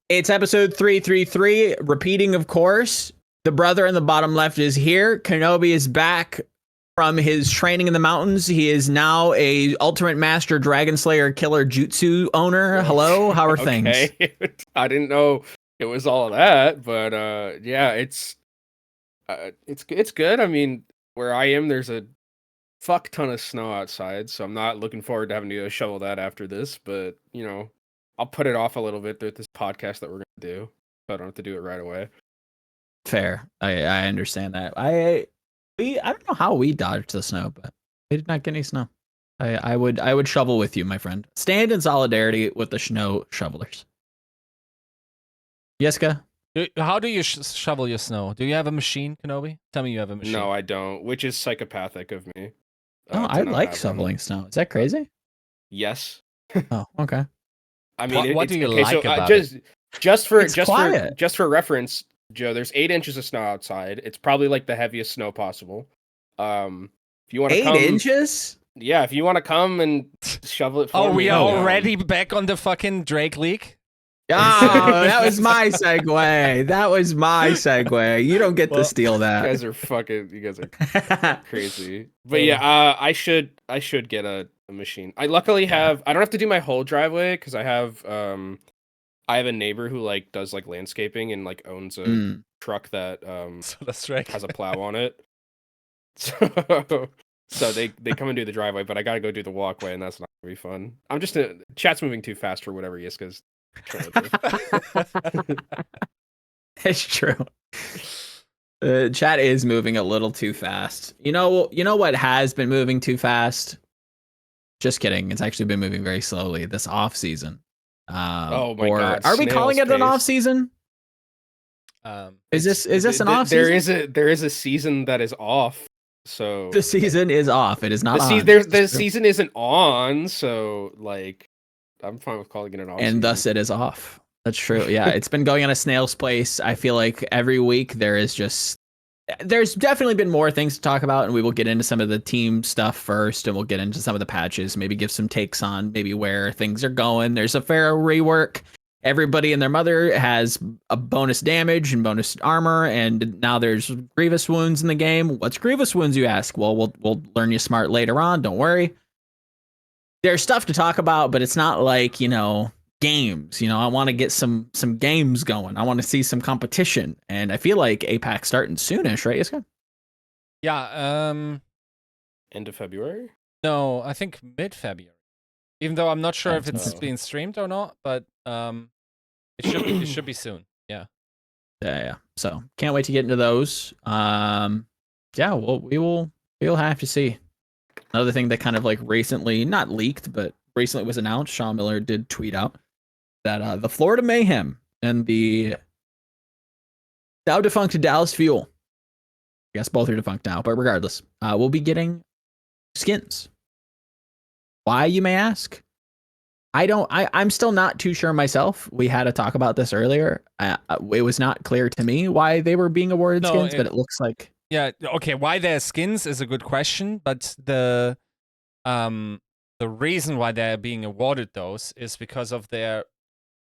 It's episode 333, repeating, of course. The brother in the bottom left is here. Kenobi is back from his training in the mountains. He is now a Ultimate Master Dragon Slayer Killer Jutsu owner. Hello, how are things? I didn't know it was all that, but yeah, it's good. I mean, where I am, there's a fuck ton of snow outside, so I'm not looking forward to having to go shovel that after this. But you know, I'll put it off a little bit with this podcast that we're gonna do, so I don't have to do it right away. Fair. I understand that. I don't know how we dodged the snow, but we did not get any snow. I would shovel with you, my friend. Stand in solidarity with the snow shovelers. Yiska? How do you shovel your snow? Do you have a machine, Kenobi? Tell me you have a machine. No, I don't, which is psychopathic of me. Oh, I like shoveling snow. Is that crazy? Yes. Oh, okay. I mean, what do you like about it? Just for reference, Joe, there's 8 inches of snow outside. It's probably like the heaviest snow possible. If you want to 8 inches? Yeah, if you want to come and shovel it for me. Oh, we are already back on the fucking Drake leak? Oh, that was my segue. That was my segue. You don't get to steal that. You guys are crazy. But yeah, I should get a machine. I luckily have, I don't have to do my whole driveway because I have a neighbor who like does like landscaping and like owns a truck that so that's right. has a plow on it. So they come and do the driveway, but I gotta go do the walkway, and that's not gonna be fun. I'm just chat's moving too fast for whatever Yiska's trying to do. It's true. Chat is moving a little too fast. You know what has been moving too fast? Just kidding. It's actually been moving very slowly this off season. Oh my god! Are we calling it an off season? Is this an off season? There is a season that is off. So the season is off. It is not on. The season isn't on. So like, I'm fine with calling it an off. And thus it is off. That's true. Yeah, it's been going at a snail's pace. I feel like every week there's definitely been more things to talk about, and we will get into some of the team stuff first, and we'll get into some of the patches, maybe give some takes on maybe where things are going. There's a fair rework. Everybody and their mother has a bonus damage and bonus armor, and now there's grievous wounds in the game. What's grievous wounds, you ask? Well, we'll learn you smart later on. Don't worry. There's stuff to talk about, but it's not like, games. I want to get some games going. I want to see some competition, and I feel like APAC starting soonish, right, Yiska? Yeah. End of February? No, I think mid-February. Even though I'm not sure if it's being streamed or not, but it should be soon. Yeah. Yeah. So can't wait to get into those. Yeah. Well, we'll have to see. Another thing that kind of like recently, not leaked, but recently was announced. Sean Miller did tweet out that the Florida Mayhem and the now defunct Dallas Fuel, I guess both are defunct now, but regardless, we'll be getting skins. Why, you may ask? I'm still not too sure myself. We had to talk about this earlier. It was not clear to me why they were being awarded skins, but it looks like. Yeah, okay, why they're skins is a good question, but the reason why they're being awarded those is because of their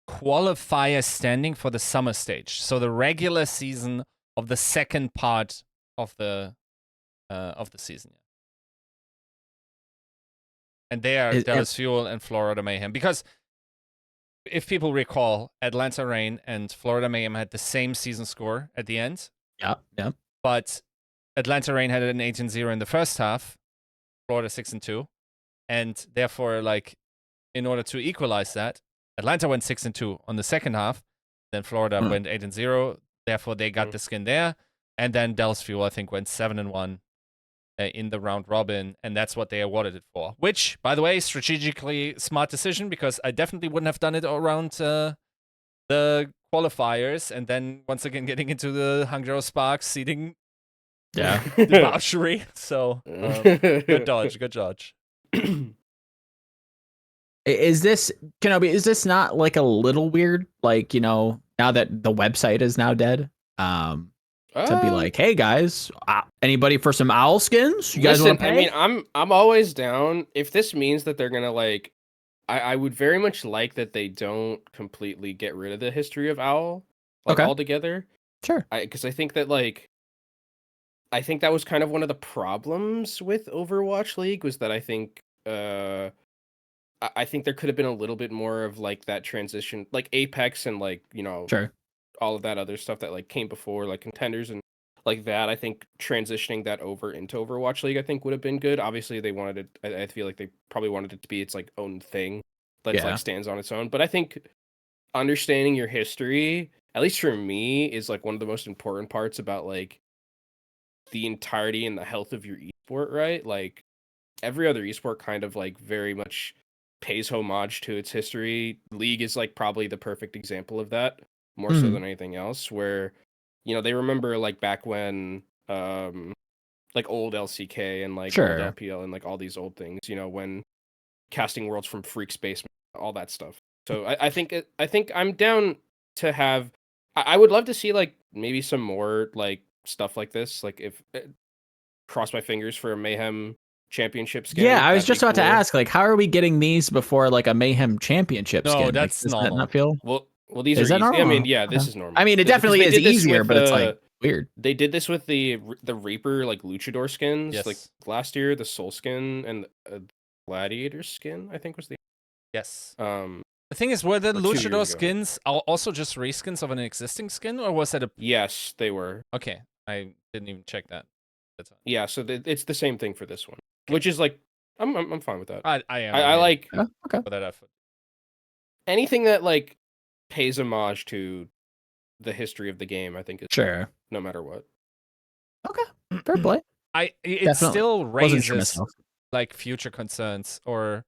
qualifier standing for the summer stage. So the regular season of the second part of the season. And they are Dallas Fuel and Florida Mayhem. Because if people recall, Atlanta Reign and Florida Mayhem had the same season score at the end. Yeah. But Atlanta Reign had an 8-0 in the first half, Florida 6-2. And therefore, like, in order to equalize that, Atlanta went 6-2 on the second half. Then Florida went 8-0. Therefore, they got the skin there. And then Dallas Fuel, I think, went 7-1. In the round robin, and that's what they awarded it for. Which, by the way, strategically smart decision, because I definitely wouldn't have done it around the qualifiers, and then once again getting into the Hangzhou Sparks seeding debauchery. So good dodge. Is this, Kenobi, is this not like a little weird? Like, now that the website is now dead, to be like, hey guys, anybody for some owl skins? You guys want to pay? I mean, I'm always down if this means that they're gonna like, I would very much like that they don't completely get rid of the history of OWL like Okay. altogether. Sure. Because I think that was kind of one of the problems with Overwatch League was that I think I think there could have been a little bit more of like that transition, like Apex and like Sure. all of that other stuff that like came before, like contenders and like that. I think transitioning that over into Overwatch League, I think would have been good. Obviously, they wanted it. I feel like they probably wanted it to be its like own thing that Yeah. like stands on its own. But I think understanding your history, at least for me, is like one of the most important parts about like the entirety and the health of your esport, right? Like every other esport kind of like very much pays homage to its history. League is like probably the perfect example of that, more so Mhm. than anything else, where they remember like back when like old LCK and like old Sure. LPL and like all these old things, when casting worlds from Freak Space, all that stuff. So I think I'm down to have. I would love to see like maybe some more like stuff like this. Like if cross my fingers for a Mayhem championship skin. Yeah, I was That'd be just about to cool. ask, like, how are we getting these before like a Mayhem championship No, skin? Like, that's does that normal. not feel? Well, these Is are that easy. I mean, normal? yeah, this Okay. is normal. I mean, it Because definitely they is did this easier, with, but it's like weird. they did this with the Reaper like luchador skins like Yes. last year, the Soul skin and Gladiator skin, I think was the Yes. um The thing is, were the Or 2 years luchador ago. skins also just reskins of an existing skin, or was that a? yes, they were. Okay, I didn't even check that. That's fine. Yeah, so it's the same thing for this one, which is like I'm fine with that. I am. I like Yeah, okay. for that effort. anything that like pays homage to the history of the game. I think is Sure. no matter what. Okay. Fair play. It Definitely. still Wasn't sure raises myself. like future concerns or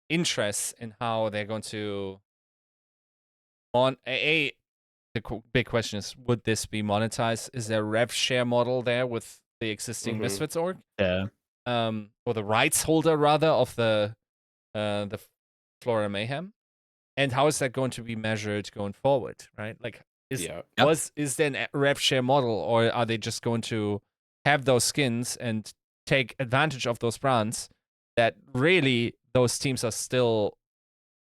interests in how they're going to the big question is, would this be monetized? Is there a rev share model there with the existing Mhm. Misfits org? Yeah. Or the rights holder rather of the Florida Mayhem? And how is that going to be measured going forward, right? Like is Yeah. there a rev share model, or are they just going to have those skins and take advantage of those brands that really those teams are still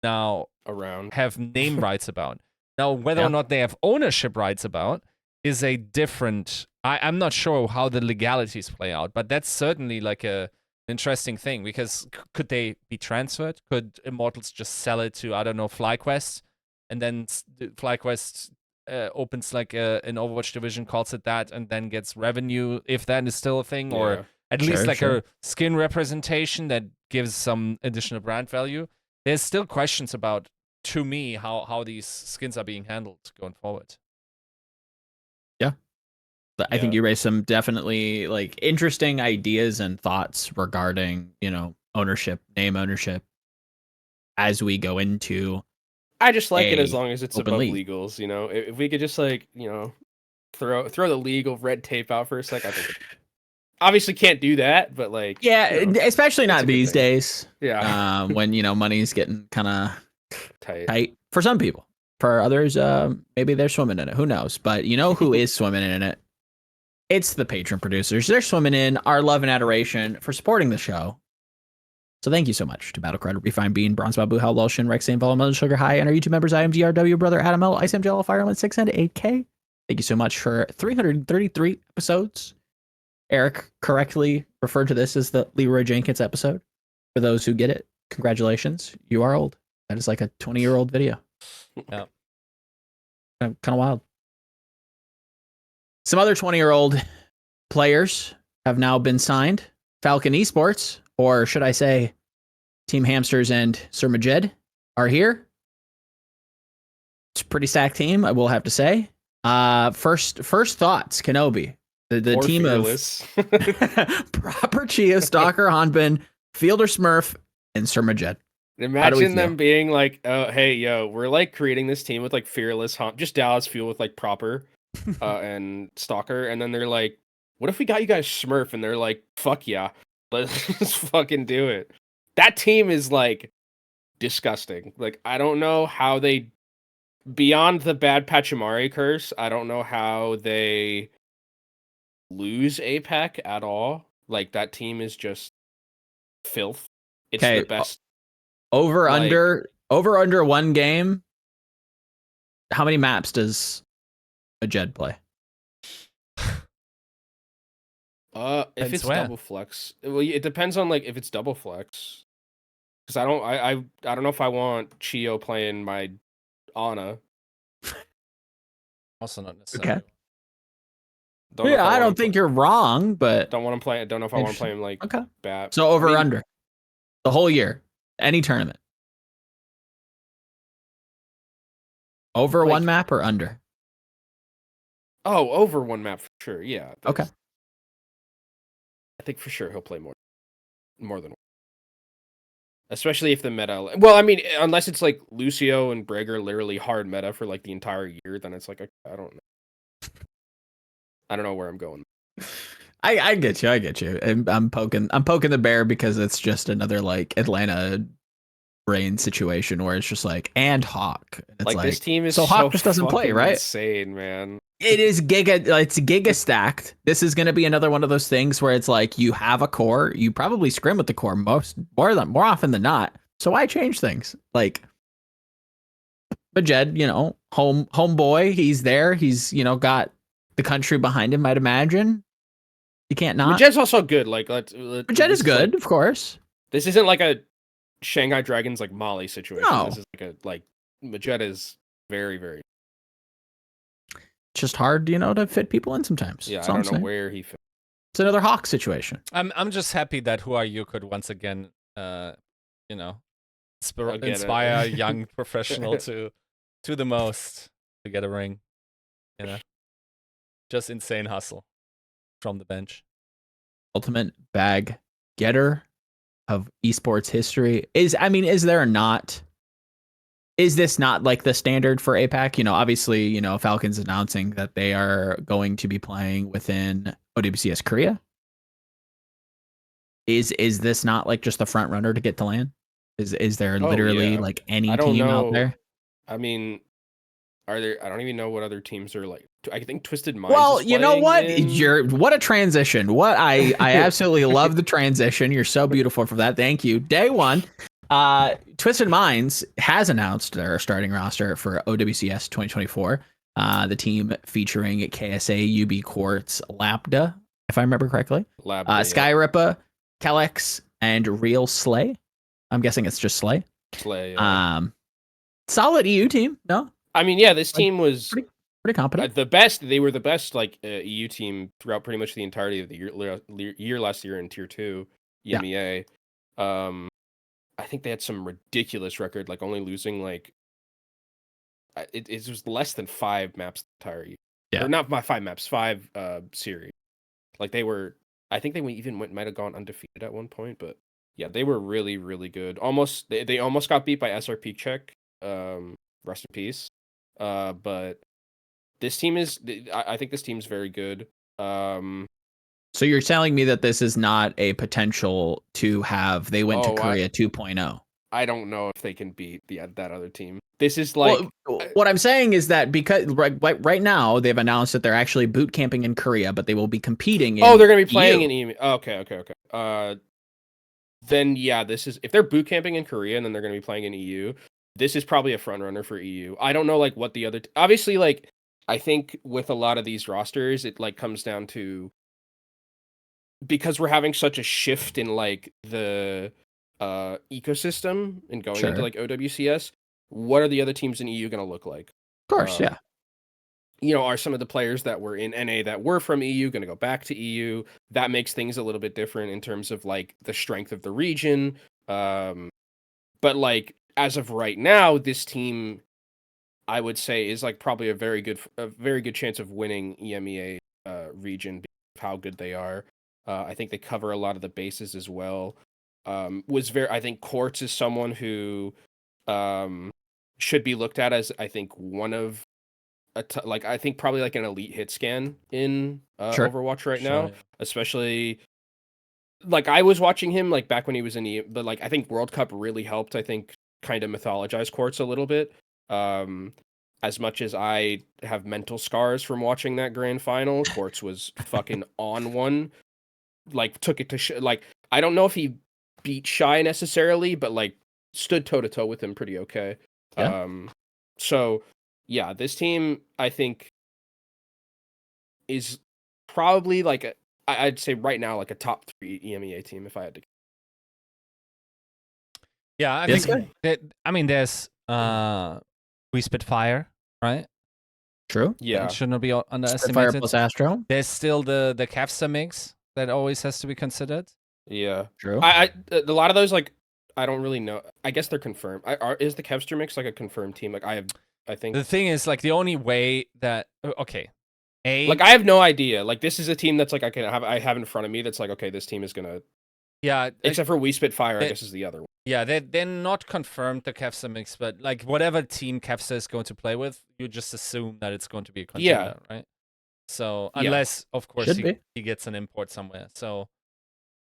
now Around. have name rights about? Now, whether Yeah. or not they have ownership rights about is a different. I'm not sure how the legalities play out, but that's certainly like a interesting thing, because could they be transferred? Could Immortals just sell it to, I don't know, FlyQuest, and then FlyQuest opens like an Overwatch division, calls it that, and then gets revenue if that is still a thing, or Yeah. at least Sure, like sure. a skin representation that gives some additional brand value. There's still questions about, to me, how these skins are being handled going forward. But I think Yeah. you raised some definitely like interesting ideas and thoughts regarding, ownership, name ownership as we go into I just like it as a long as it's open above league. legals, If we could just like, throw the legal red tape out for a sec, I think obviously can't do that, but like Yeah, especially it's a not good these thing. days. Yeah. When money's getting kind of Tight. tight for some people. For others, maybe they're swimming in it. Who knows? But you know who is swimming in it? It's the patron producers. They're swimming in our love and adoration for supporting the show. So thank you so much to Battlecry, Refined Bean, Bronze Babu, Hal Lulshin, Rexane, Volamel, Sugar High, and our YouTube members, IMGRW, Brother Adam L, IceMGL, Fireland 6, and 8K. Thank you so much for 333 episodes. Eric correctly referred to this as the Leroy Jenkins episode. For those who get it, congratulations. You are old. That is like a 20-year-old video. Yeah. Kind of wild. Some other 20-year-old players have now been signed. Falcon Esports, or should I say Team Hamsters and Sir Majed, are here. It's a pretty stacked team, I will have to say. First thoughts, Kenobi. The Or team Fearless. of Proper Chia, Stalker, Hanbin, Fielder Smurf, and Sir Majed. Imagine them being like, oh, hey, yo, we're like creating this team with like Fearless, just Dallas Fuel with like Proper and Stalker. And then they're like, what if we got you guys Smurf? And they're like, fuck yeah, let's just fucking do it. That team is like disgusting. Like, I don't know how they, beyond the bad Pachimari curse, I don't know how they lose APAC at all. Like, that team is just filth. It's the best. Over Like- under one game. How many maps does a Jed play? If Depends it's where. double flex, well, it depends on like if it's double flex. Because I don't know if I want Chio playing my Ana. Also not necessarily. Okay. Don't know if Yeah, I wanna don't think you're wrong, but Don't want to play. Don't know if I want to play him like okay. bat. So over I mean, under the whole year, any tournament. Over Like- one map or under? Oh, over one map for sure. Yeah. Okay. I think for sure he'll play more than one. Especially if the meta. Well, I mean, unless it's like Lucio and Brig are literally hard meta for like the entire year, then it's like I don't know. I don't know where I'm going. I get you. And I'm poking the bear because it's just another like Atlanta brain situation where it's just like and Hawk. It's Like this team is so Hawk just doesn't play, fucking right? Insane, man. It is it's giga stacked. This is going to be another one of those things where it's like you have a core, you probably scrim with the core more often than not. So why change things? Like, but Jed, homeboy, he's there. He's got the country behind him. I'd imagine. You can't not. But Jed's also good. Like, but Jed is good, of course. This isn't like a Shanghai Dragons like Molly situation. No. This is like Jed is very, very. It's just hard, to fit people in sometimes. Yeah, That's I all I'm don't know saying. where he fits. It's another Hawk situation. I'm just happy that Who Are You could once again, I'll get it. inspire a young professional to the most to get a ring. Just insane hustle from the bench. Ultimate bag getter of esports history. Is this not like the standard for APAC? Obviously, Falcons announcing that they are going to be playing within OWCS Korea. Is this not like just the front runner to get to LAN? Is there literally yeah. like any I don't team know. out there? I mean, are there? I don't even know what other teams are like. I think Twisted Minds. Well, is you know what? playing What a transition. What I absolutely love the transition. You're so beautiful for that. Thank you. Day one. Twisted Minds has announced their starting roster for OWCS 2024. The team featuring KSA, UB Quartz, Lambda, if I remember correctly. Skyrippa, Kelex, and Real Slay. I'm guessing it's just Slay. Slay. Yeah. Solid EU team, no? I mean, yeah, this team was Pretty competent. the best. They were the best like EU team throughout pretty much the entirety of the year last year in Tier 2 EMEA. I think they had some ridiculous record, like only losing like it was less than 5 maps the entire year. Yeah. Or not 5 maps, 5 series. Like they were, I think they might have gone undefeated at one point, but yeah, they were really, really good. They almost got beat by SRP Czech. Rest in peace. But this team is, I think this team's very good. So you're telling me that this is not a potential to have they went to Korea 2.0. I don't know if they can beat that other team. This is like what I'm saying is that because right now they've announced that they're actually boot camping in Korea, but they will be competing in they're going to be playing EU. in EMEA. Okay. Then yeah, this is if they're boot camping in Korea and then they're going to be playing in EU. This is probably a front runner for EU. I don't know like what the other obviously like I think with a lot of these rosters it like comes down to because we're having such a shift in like the ecosystem and going into like OWCS, what are the other teams in EU going to look like? Of course, yeah. Are some of the players that were in NA that were from EU going to go back to EU? That makes things a little bit different in terms of like the strength of the region. But like as of right now, this team, I would say, is like probably a very good chance of winning EMEA region because of how good they are. I think they cover a lot of the bases as well. I think Quartz is someone who should be looked at as I think one of I think probably like an elite hit scan in Overwatch right now, especially like I was watching him like back when he was in but like I think World Cup really helped I think kind of mythologize Quartz a little bit. As much as I have mental scars from watching that grand final, Quartz was fucking on one. Like took it to like I don't know if he beat Shy necessarily, but like stood toe to toe with him pretty okay. Yeah. So yeah, this team I think is probably like I'd say right now like a top 3 EMEA team if I had to. Yeah, I Yes, think that, I mean, there's We Spitfire, right? True. Yeah. It shouldn't be Spitfire underestimated. plus Astro. There's still the Capsta mix that always has to be considered. Yeah. True. A lot of those like I don't really know. I guess they're confirmed. Is the Kevster mix like a confirmed team? Like I think The thing is, like, the only way that okay, like I have no idea. Like this is a team that's like I have in front of me that's like okay, this team is gonna yeah, except for We Spitfire, I guess is the other one. yeah, they're not confirmed the Capsta mix, but like whatever team Capsta is going to play with, you just assume that it's going to be a contender, right? So unless of course he gets an import somewhere. So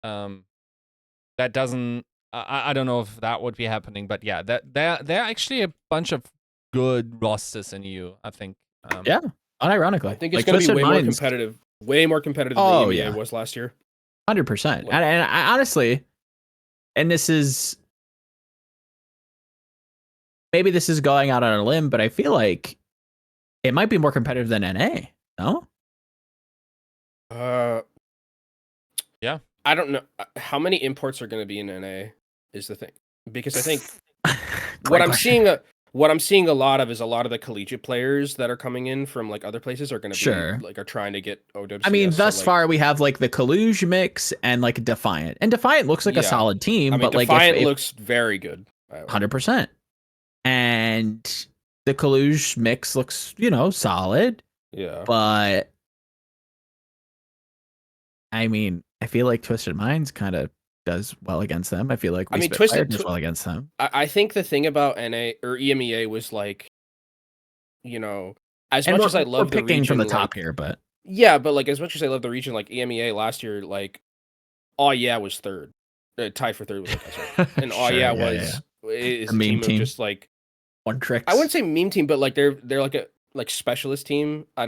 that doesn't I don't know if that would be happening, but yeah, that they're actually a bunch of good rosters in EU, I think. Yeah, unironically, I think it's like, going to be Twisted way more Minds, competitive. Way more competitive than Oh, EMEA yeah. was last year. 100%. And I honestly, and this is maybe this is going out on a limb, but I feel like it might be more competitive than NA. No. Yeah. I don't know how many imports are going to be in NA is the thing, because I think what I'm seeing a lot of is a lot of the collegiate players that are coming in from like other places are going to be like are trying to get OWCS. I mean, thus so, like, far we have like the Kaluge mix and like Defiant, and Defiant looks like a solid team. I mean, but like Defiant looks very good. 100%, and the Kaluge mix looks solid. Yeah, but I mean, I feel like Twisted Minds kind of does well against them. I feel like Twisted does well against them. I think the thing about NA or EMEA was like, as much as I love the region from the top here, but yeah, but like as much as I love the region, like EMEA last year, like was third, tied for third with us, and is a meme team of just like one trick. I wouldn't say meme team, but like they're like a specialist team. I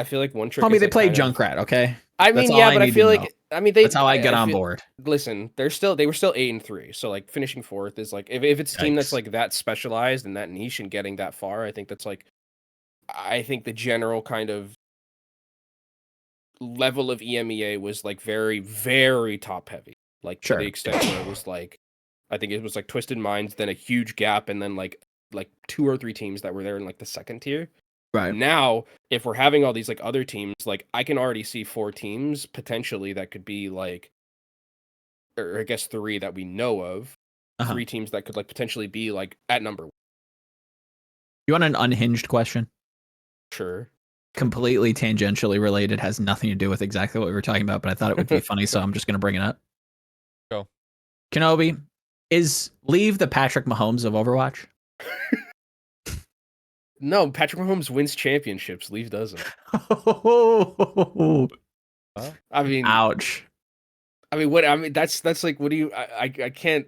feel like one trick. Tell me they play Junkrat, okay? I mean, yeah, but I feel like that's how I get on board. Listen, they were still 8-3, so like finishing fourth is like if it's a team that's like that specialized and that niche and getting that far, I think that's like I think the general kind of level of EMEA was like very, very top heavy, like to the extent where it was like I think it was like Twisted Minds, then a huge gap, and then like 2 or 3 teams that were there in like the second tier. Right. Now, if we're having all these like other teams, like I can already see 4 teams potentially that could be like, or I guess 3 that we know of, 3 teams that could like potentially be like at number 1. You want an unhinged question? Sure. Completely tangentially related, has nothing to do with exactly what we were talking about, but I thought it would be funny, so I'm just going to bring it up. Go. Kenobi, is Leave the Patrick Mahomes of Overwatch? No, Patrick Mahomes wins championships. Leave doesn't. I mean, ouch. I mean, what? I mean, that's like, what do you? I can't.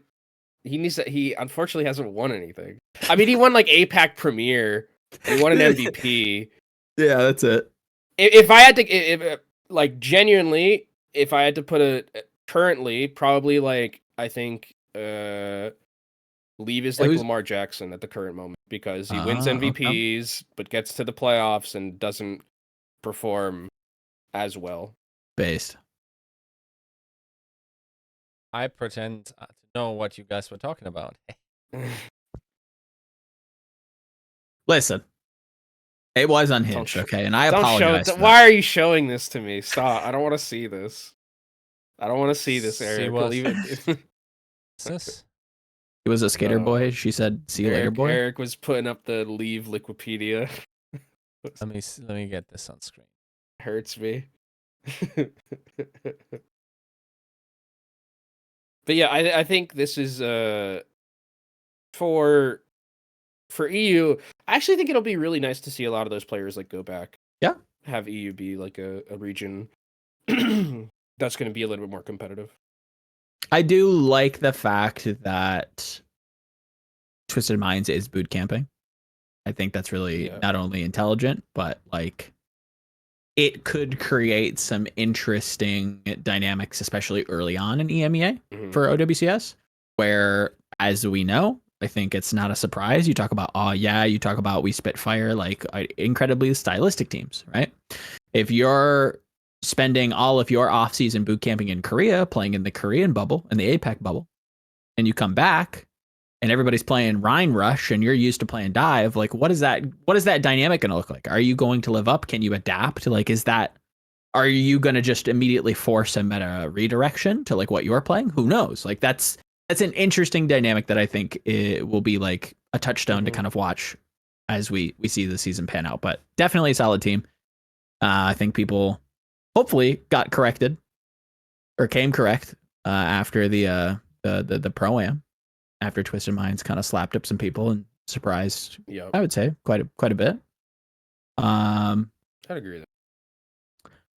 He needs to. He unfortunately hasn't won anything. I mean, he won like APAC Premier. He won an MVP. Yeah, that's it. If I had to, if like genuinely, if I had to put a currently, probably like I think Leave is like Lamar Jackson at the current moment, because he wins MVPs but gets to the playoffs and doesn't perform as well. Based. I pretend to know what you guys were talking about. Listen, it was unhinged, okay? And I apologize. Why are you showing this to me? Stop. I don't want to see this. I don't want to see this, Eric. What's this? He was a skater boy. She said, "See you later, boy." Eric was putting up the Leave Liquipedia. Let me get this on screen. Hurts me. But yeah, I think this is for EU. I actually think it'll be really nice to see a lot of those players like go back. Yeah. Have EU be like a region that's going to be a little bit more competitive. I do like the fact that Twisted Minds is boot camping. I think that's really not only intelligent, but like it could create some interesting dynamics, especially early on in EMEA for OWCS, where as we know, I think it's not a surprise. You talk about, oh yeah, you talk about we spit fire, like incredibly stylistic teams, right? If you're spending all of your off-season boot camping in Korea, playing in the Korean bubble and the APAC bubble, and you come back and everybody's playing Rhine Rush and you're used to playing Dive, like what is that dynamic going to look like? Are you going to live up? Can you adapt? Like, are you going to just immediately force a meta redirection to like what you're playing? Who knows? Like that's an interesting dynamic that I think it will be like a touchstone to kind of watch as we see the season pan out. But definitely a solid team. I think people hopefully got corrected or came correct after the pro-am, after Twisted Minds kind of slapped up some people and surprised, I would say, quite a bit. I'd agree with that.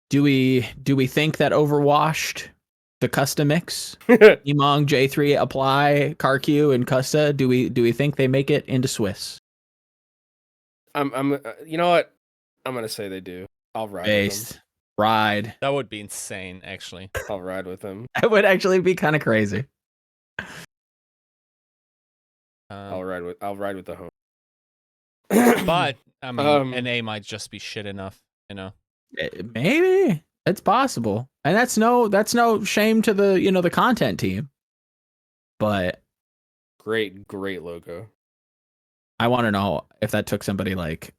Do we think that Overwashed the Custa mix, Emong, J3, Apply, CarQ, and Custa, do we think they make it into Swiss? I'm you know what? I'm gonna say they do. I'll ride with them. Ride. That would be insane, actually. I'll ride with them. That would actually be kind of crazy. I'll ride with the home. But I mean, NA might just be shit enough, you know. Maybe it's possible, and that's no shame to the the content team. But great logo. I want to know if that took somebody like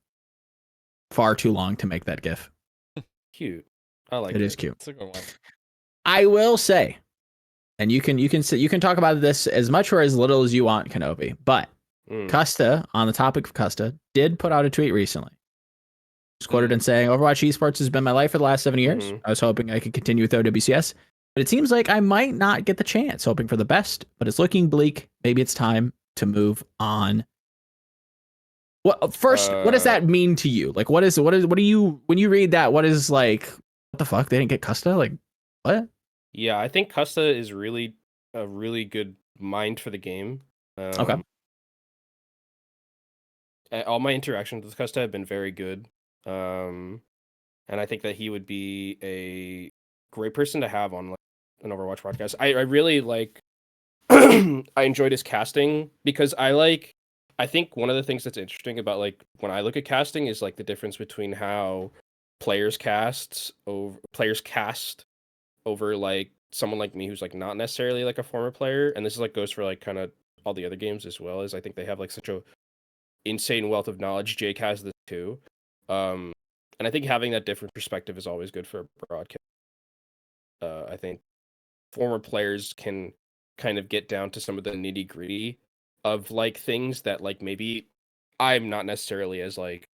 far too long to make that GIF. Cute. I like it. It is cute. It's a good one. I will say, and you can talk about this as much or as little as you want, Kenobi, but Custa, on the topic of Custa, did put out a tweet recently. He's quoted in saying, Overwatch Esports has been my life for the last 7 years. I was hoping I could continue with OWCS, but it seems like I might not get the chance, hoping for the best, but it's looking bleak. Maybe it's time to move on. Well, first, what does that mean to you? Like, what do you, when you read that, what is like, what the fuck? They didn't get Custa? Like, what? Yeah, I think Custa is really a really good mind for the game. Okay. All my interactions with Custa have been very good. And I think that he would be a great person to have on like an Overwatch podcast. I really like I enjoyed his casting because I think one of the things that's interesting about like when I look at casting is like the difference between how players cast over like someone like me who's like not necessarily like a former player, and this is like goes for like kind of all the other games as well, as I think they have like such a insane wealth of knowledge. Jake has this too. And I think having that different perspective is always good for a broadcast. I think former players can kind of get down to some of the nitty gritty of like things that like maybe I'm not necessarily as like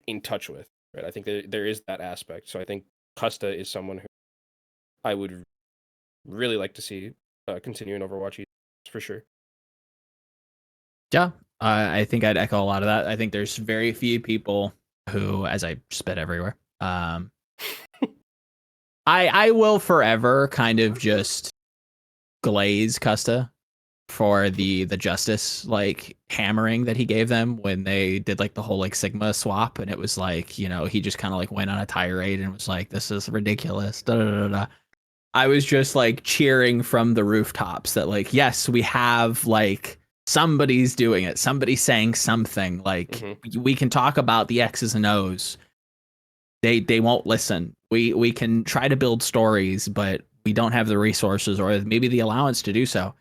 in touch with, right? I think there is that aspect. So I think Custa is someone who I would really like to see continue in Overwatch for sure. Yeah, I think I'd echo a lot of that. I think there's very few people who, as I spit everywhere, I will forever kind of just glaze Custa for the justice like hammering that he gave them when they did like the whole like Sigma swap, and it was like, he just kind of like went on a tirade and was like, this is ridiculous. Da, da, da, da. I was just like cheering from the rooftops that like, yes, we have like somebody's doing it. Somebody's saying something. Like we can talk about the X's and O's. They won't listen. We can try to build stories, but we don't have the resources or maybe the allowance to do so.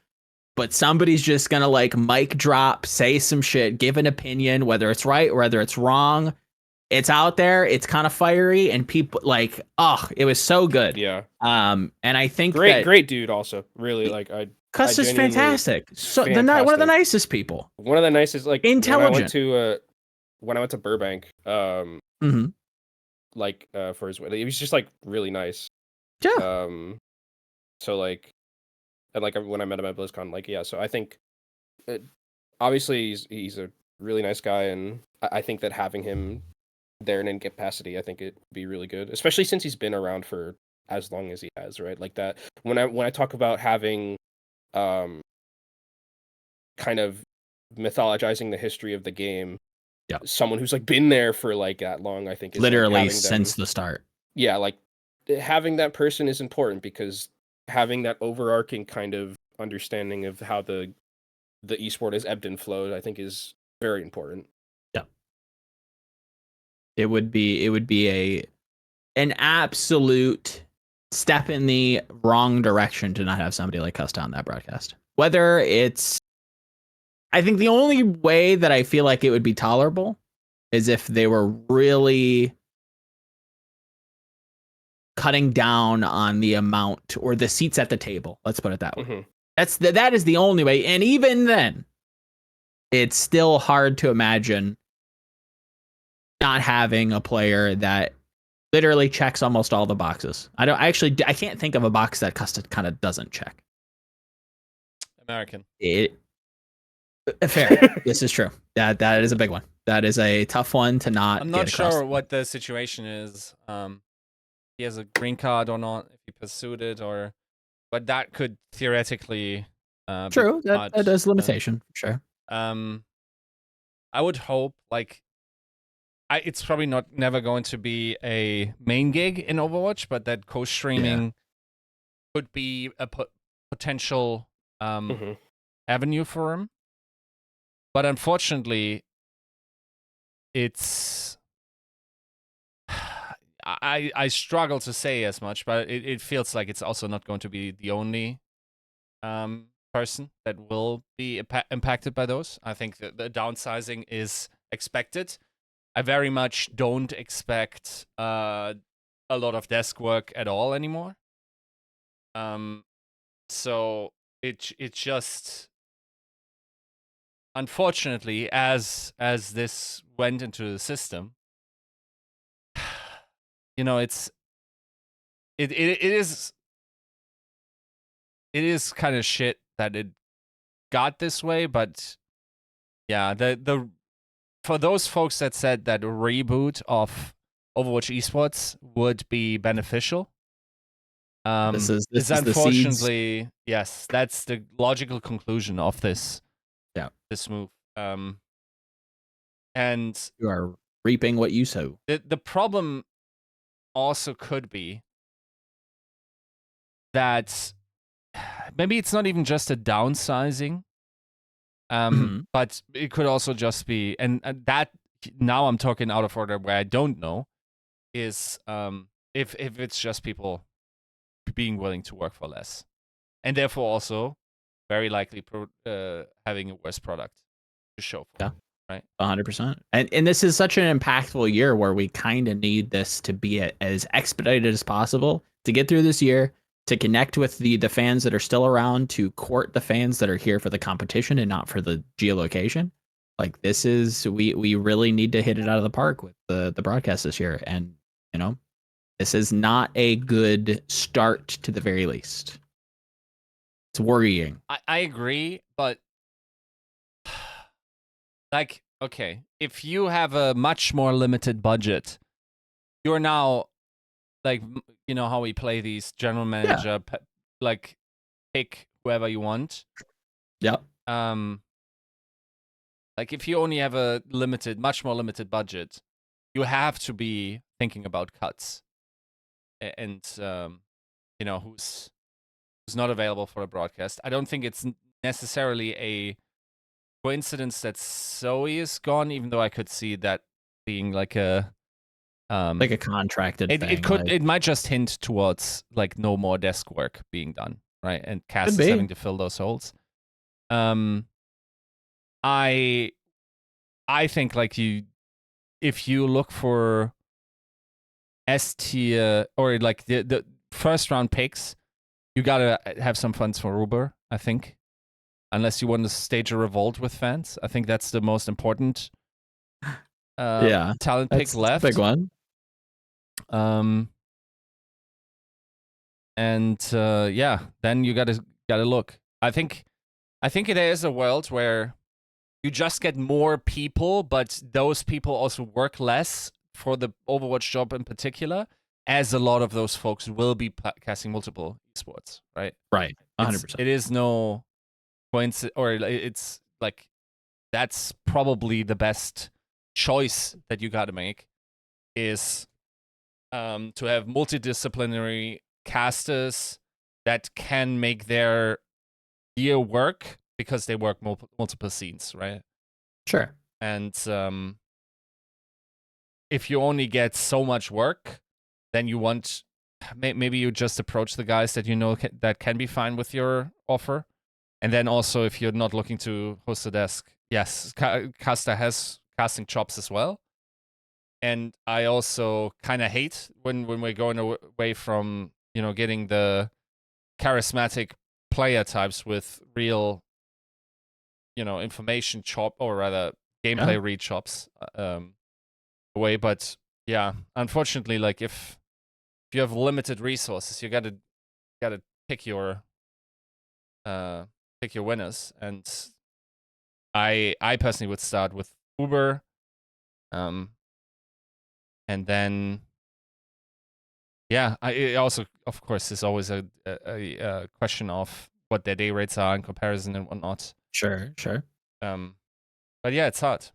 But somebody's just gonna like mic drop, say some shit, give an opinion, whether it's right or whether it's wrong. It's out there. It's kind of fiery, and people like, it was so good. Yeah. And I think great dude. Also, really like Custa's fantastic. So one of the nicest people. One of the nicest, like intelligent. When I went to Burbank, like for his wedding, he was just like really nice. Yeah. So like, and like when I met him at BlizzCon, like yeah. So I think, obviously he's a really nice guy, and I think that having him there in capacity, I think it'd be really good, especially since he's been around for as long as he has, right? Like that when I talk about having kind of mythologizing the history of the game, someone who's like been there for like that long, I think is literally like since the start. Yeah, like having that person is important because having that overarching kind of understanding of how the esport is ebbed and flowed, I think is very important. Yeah. It would be an absolute step in the wrong direction to not have somebody like us on that broadcast. Whether it's, I think the only way that I feel like it would be tolerable is if they were really cutting down on the amount or the seats at the table. Let's put it that way. Mm-hmm. That is the only way. And even then, it's still hard to imagine not having a player that literally checks almost all the boxes. I can't think of a box that Custard kind of doesn't check. American. Fair. This is true. That is a big one. That is a tough one to not. I'm not sure what the situation is. He has a green card or not, if he pursued it, but that could theoretically. True. That is limitation for sure. I would hope it's probably never going to be a main gig in Overwatch, but that co-streaming could be a potential avenue for him. But unfortunately, it's I struggle to say as much, but it feels like it's also not going to be the only person that will be impacted by those. I think that the downsizing is expected. I very much don't expect a lot of desk work at all anymore. So it just, unfortunately, as this went into the system, it is kind of shit that it got this way, but yeah, the for those folks that said that a reboot of Overwatch Esports would be beneficial, this is unfortunately, yes, that's the logical conclusion of this. Yeah, this move. And you are reaping what you sow. The problem also could be that maybe it's not even just a downsizing. But it could also just be, and that now I'm talking out of order where I don't know, is if it's just people being willing to work for less, and therefore also very likely having a worse product to show for. Yeah, right. 100%. And this is such an impactful year where we kind of need this to be as expedited as possible to get through this year, to connect with the fans that are still around, to court the fans that are here for the competition and not for the geolocation. Like, this is, we really need to hit it out of the park with the broadcast this year. And, this is not a good start to the very least. It's worrying. I agree, but okay, if you have a much more limited budget, you're now how we play these general manager, pick whoever you want. Yep. If you only have a much more limited budget, you have to be thinking about cuts, and who's not available for a broadcast. I don't think it's necessarily a coincidence that Zoe is gone, even though I could see that being like a contracted thing. It might just hint towards no more desk work being done, right? And cast is having to fill those holes. I think if you look for S tier or the first round picks, you gotta have some funds for Uber, I think. Unless you want to stage a revolt with fans. I think that's the most important talent pick left. Big one. Then you gotta look. I think it is a world where you just get more people, but those people also work less for the Overwatch job in particular, as a lot of those folks will be casting multiple esports, right? Right, 100%. It is no coincidence, or it's that's probably the best choice that you got to make, is to have multidisciplinary casters that can make their year work because they work multiple scenes, right? Sure. And if you only get so much work, then you want maybe you just approach the guys that you know that can be fine with your offer. And then also, if you're not looking to host a desk, yes, Caster has casting chops as well. And I also kind of hate when we're going away from, getting the charismatic player types with real, information chop, or rather gameplay read chops away. But yeah, unfortunately, like if you have limited resources, you gotta pick your winners. And I personally would start with Uber, and then it also, of course, is always a question of what their day rates are in comparison and whatnot. Sure. But yeah, it's hard.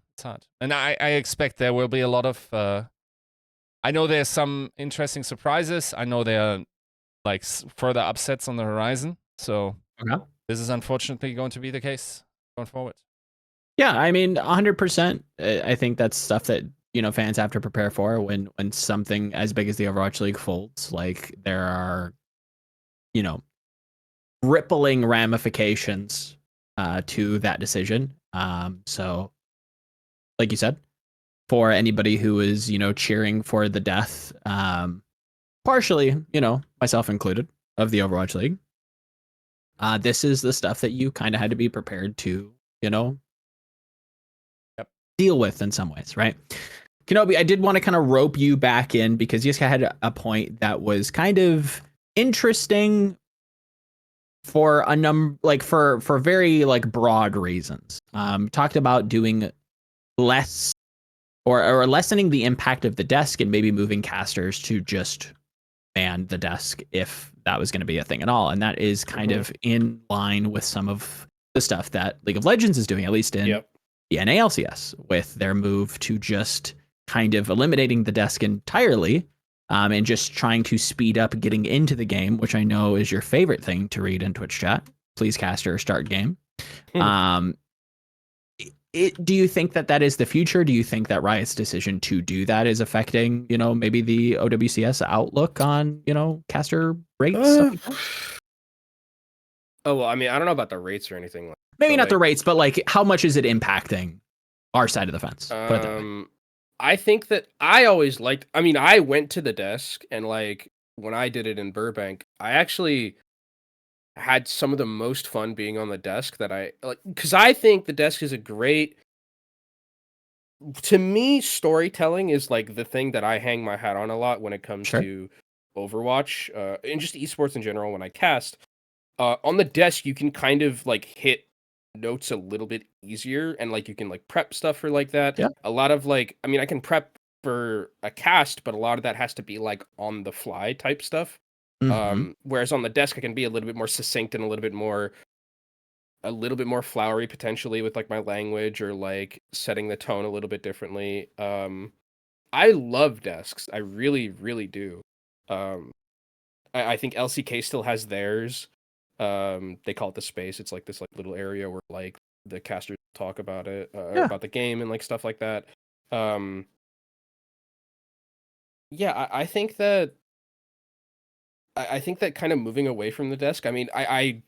And I expect there will be a lot of I know there's some interesting surprises. I know there are like further upsets on the horizon. So this is unfortunately going to be the case going forward. Yeah, I mean, 100%. I think that's stuff that fans have to prepare for when something as big as the Overwatch League folds. Like there are, rippling ramifications to that decision. So, like you said, for anybody who is cheering for the death, partially, myself included, of the Overwatch League. This is the stuff that you kind of had to be prepared to, deal with in some ways, right? Kenobi, I did want to kind of rope you back in because Yiska had a point that was kind of interesting for a for very broad reasons. Talked about doing less or lessening the impact of the desk and maybe moving casters to just man the desk if that was going to be a thing at all. And that is kind of in line with some of the stuff that League of Legends is doing, at least in the NALCS, with their move to just kind of eliminating the desk entirely, and just trying to speed up getting into the game, which I know is your favorite thing to read in Twitch chat. Please caster start game. Do you think that is the future? Do you think that Riot's decision to do that is affecting, maybe the OWCS outlook on, caster rates? Stuff like that? Oh, well, I mean, I don't know about the rates or anything. Maybe not the rates, but how much is it impacting our side of the fence? Put it that way. I think that I always liked, I went to the desk and when I did it in Burbank, I actually had some of the most fun being on the desk that I like, because I think the desk is to me, storytelling is the thing that I hang my hat on a lot when it comes to Overwatch, and just esports in general. When I cast on the desk, you can kind of hit notes a little bit easier, and you can prep stuff for that. A lot of I can prep for a cast, but a lot of that has to be on the fly type stuff. Whereas on the desk I can be a little bit more succinct and a little bit more flowery potentially with my language, or setting the tone a little bit differently. I love desks. I really, really do. I think LCK still has theirs. They call it the space. It's this little area where the casters talk about it, about the game and stuff like that. I think that kind of moving away from the desk. I mean, I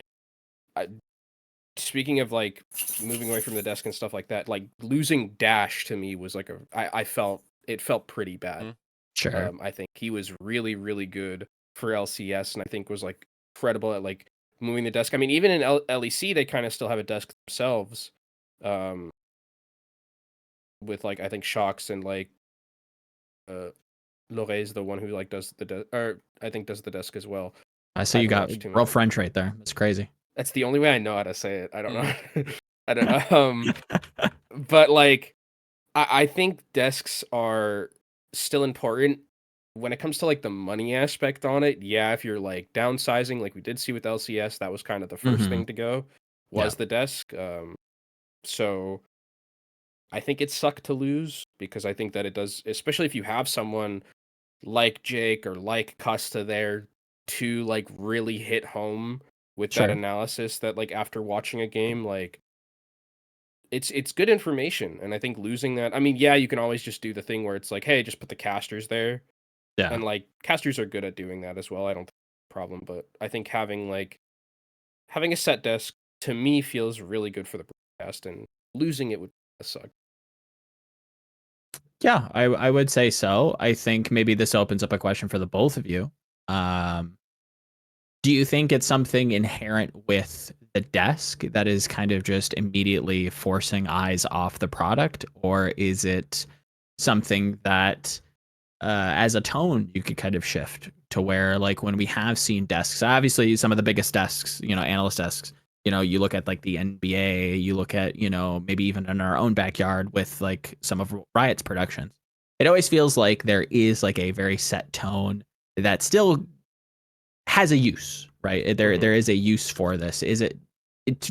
speaking of moving away from the desk and stuff like that, losing Dash to me was I felt it felt pretty bad. Sure. I think he was really, really good for LCS, and I think was incredible at moving the desk. I mean, even in LEC, they kind of still have a desk themselves, with I think Shocks and Loray's the one who does the desk, or I think does the desk as well. I see you got real French right there. That's crazy. That's the only way I know how to say it. I don't know. I don't know. But I think desks are still important when it comes to the money aspect on it. Yeah, if you're downsizing, we did see with LCS, that was kind of the first thing to go, was the desk. So I think it sucked to lose, because I think that it does, especially if you have someone like Jake or like Custa there to really hit home with Sure. that analysis that like after watching a game, like it's good information. And I think losing that, I mean, yeah, you can always just do the thing where it's like, hey, just put the casters there. Yeah. And like casters are good at doing that as well. I don't think it's a problem, but I think having a set desk to me feels really good for the broadcast, and losing it would suck. Yeah, I would say so. I think maybe this opens up a question for the both of you. Do you think it's something inherent with the desk that is kind of just immediately forcing eyes off the product, or is it something that as a tone you could kind of shift to where, like, when we have seen desks, obviously some of the biggest desks, analyst desks, you look at like the NBA, you look at, maybe even in our own backyard with like some of Riot's productions, it always feels like there is like a very set tone that still has a use, right? There is a use for this. Is it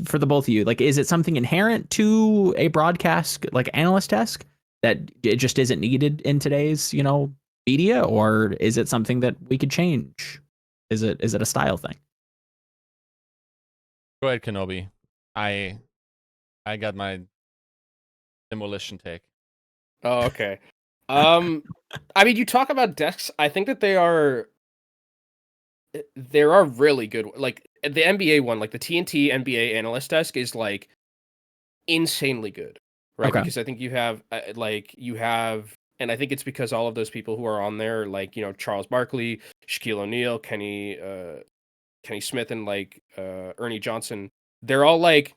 for the both of you, like, is it something inherent to a broadcast like analyst desk that it just isn't needed in today's media, or is it something that we could change? Is it a style thing? Go ahead, Kenobi. I got my demolition take. Oh, okay. I mean, you talk about desks. I think that there are really good, like the NBA one, like the TNT NBA analyst desk is like insanely good, right? Okay. Because I think you have and I think it's because all of those people who are on there, like Charles Barkley, Shaquille O'Neal, Kenny Smith, and like Ernie Johnson, they're all like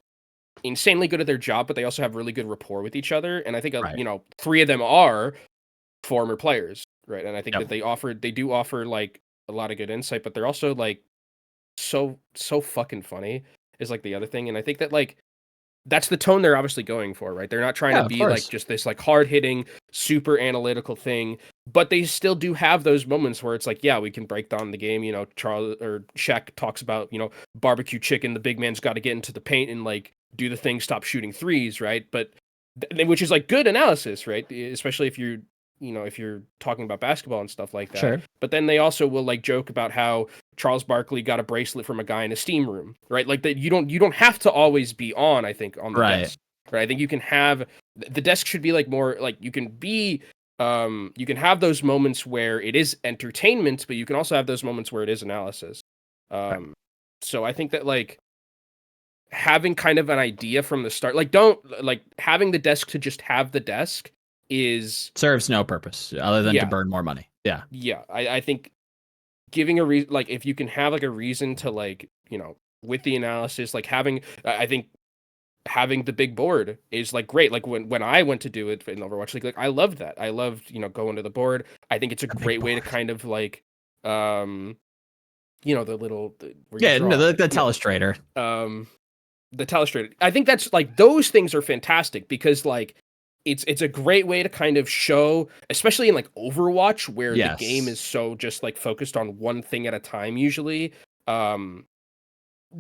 insanely good at their job, but they also have really good rapport with each other. And I think Right. three of them are former players, right? And I think Yep. that they do offer like a lot of good insight, but they're also like so fucking funny is like the other thing. And I think that like that's the tone they're obviously going for, right? They're not trying Yeah, to of be like course. just this like hard hitting, super analytical thing, but they still do have those moments where it's like, yeah, we can break down the game. Charles or Shaq talks about, barbecue chicken. The big man's got to get into the paint and like do the thing, stop shooting threes, right? But which is like good analysis, right? Especially if you're talking about basketball and stuff like that. Sure. But then they also will like joke about how Charles Barkley got a bracelet from a guy in a steam room, right? Like that you don't have to always be on, I think, on the Right. desk. Right. I think you can have the desk should be like more like you can have those moments where it is entertainment, but you can also have those moments where it is analysis. So I think that like having kind of an idea from the start, like don't like having the desk to just have the desk serves no purpose other than to yeah. burn more money. Yeah. Yeah. I think giving a reason, like if you can have like a reason to like, with the analysis, like I think having the big board is like great. Like when I went to do it in Overwatch, like I loved that. I loved, going to the board. I think it's a great way to kind of like, the little, where you Yeah, no, draw. the telestrator. The telestrator. I think that's like those things are fantastic because like it's a great way to kind of show, especially in like Overwatch where the game is so just like focused on one thing at a time usually.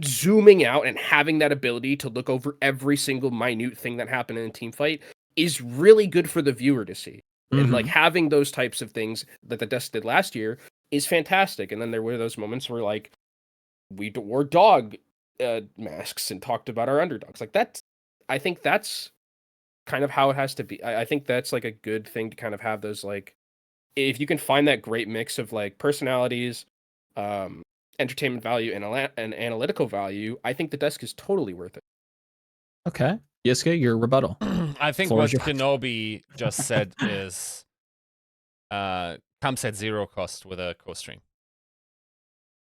Zooming out and having that ability to look over every single minute thing that happened in a team fight is really good for the viewer to see. And like having those types of things that the desk did last year is fantastic. And then there were those moments where like we wore dog masks and talked about our underdogs. Like I think that's kind of how it has to be. I think that's like a good thing to kind of have those like, if you can find that great mix of like personalities, entertainment value, and analytical value, I think the desk is totally worth it. Okay. Yiska, your rebuttal. I think what Kenobi just said is comes at zero cost with a co-stream.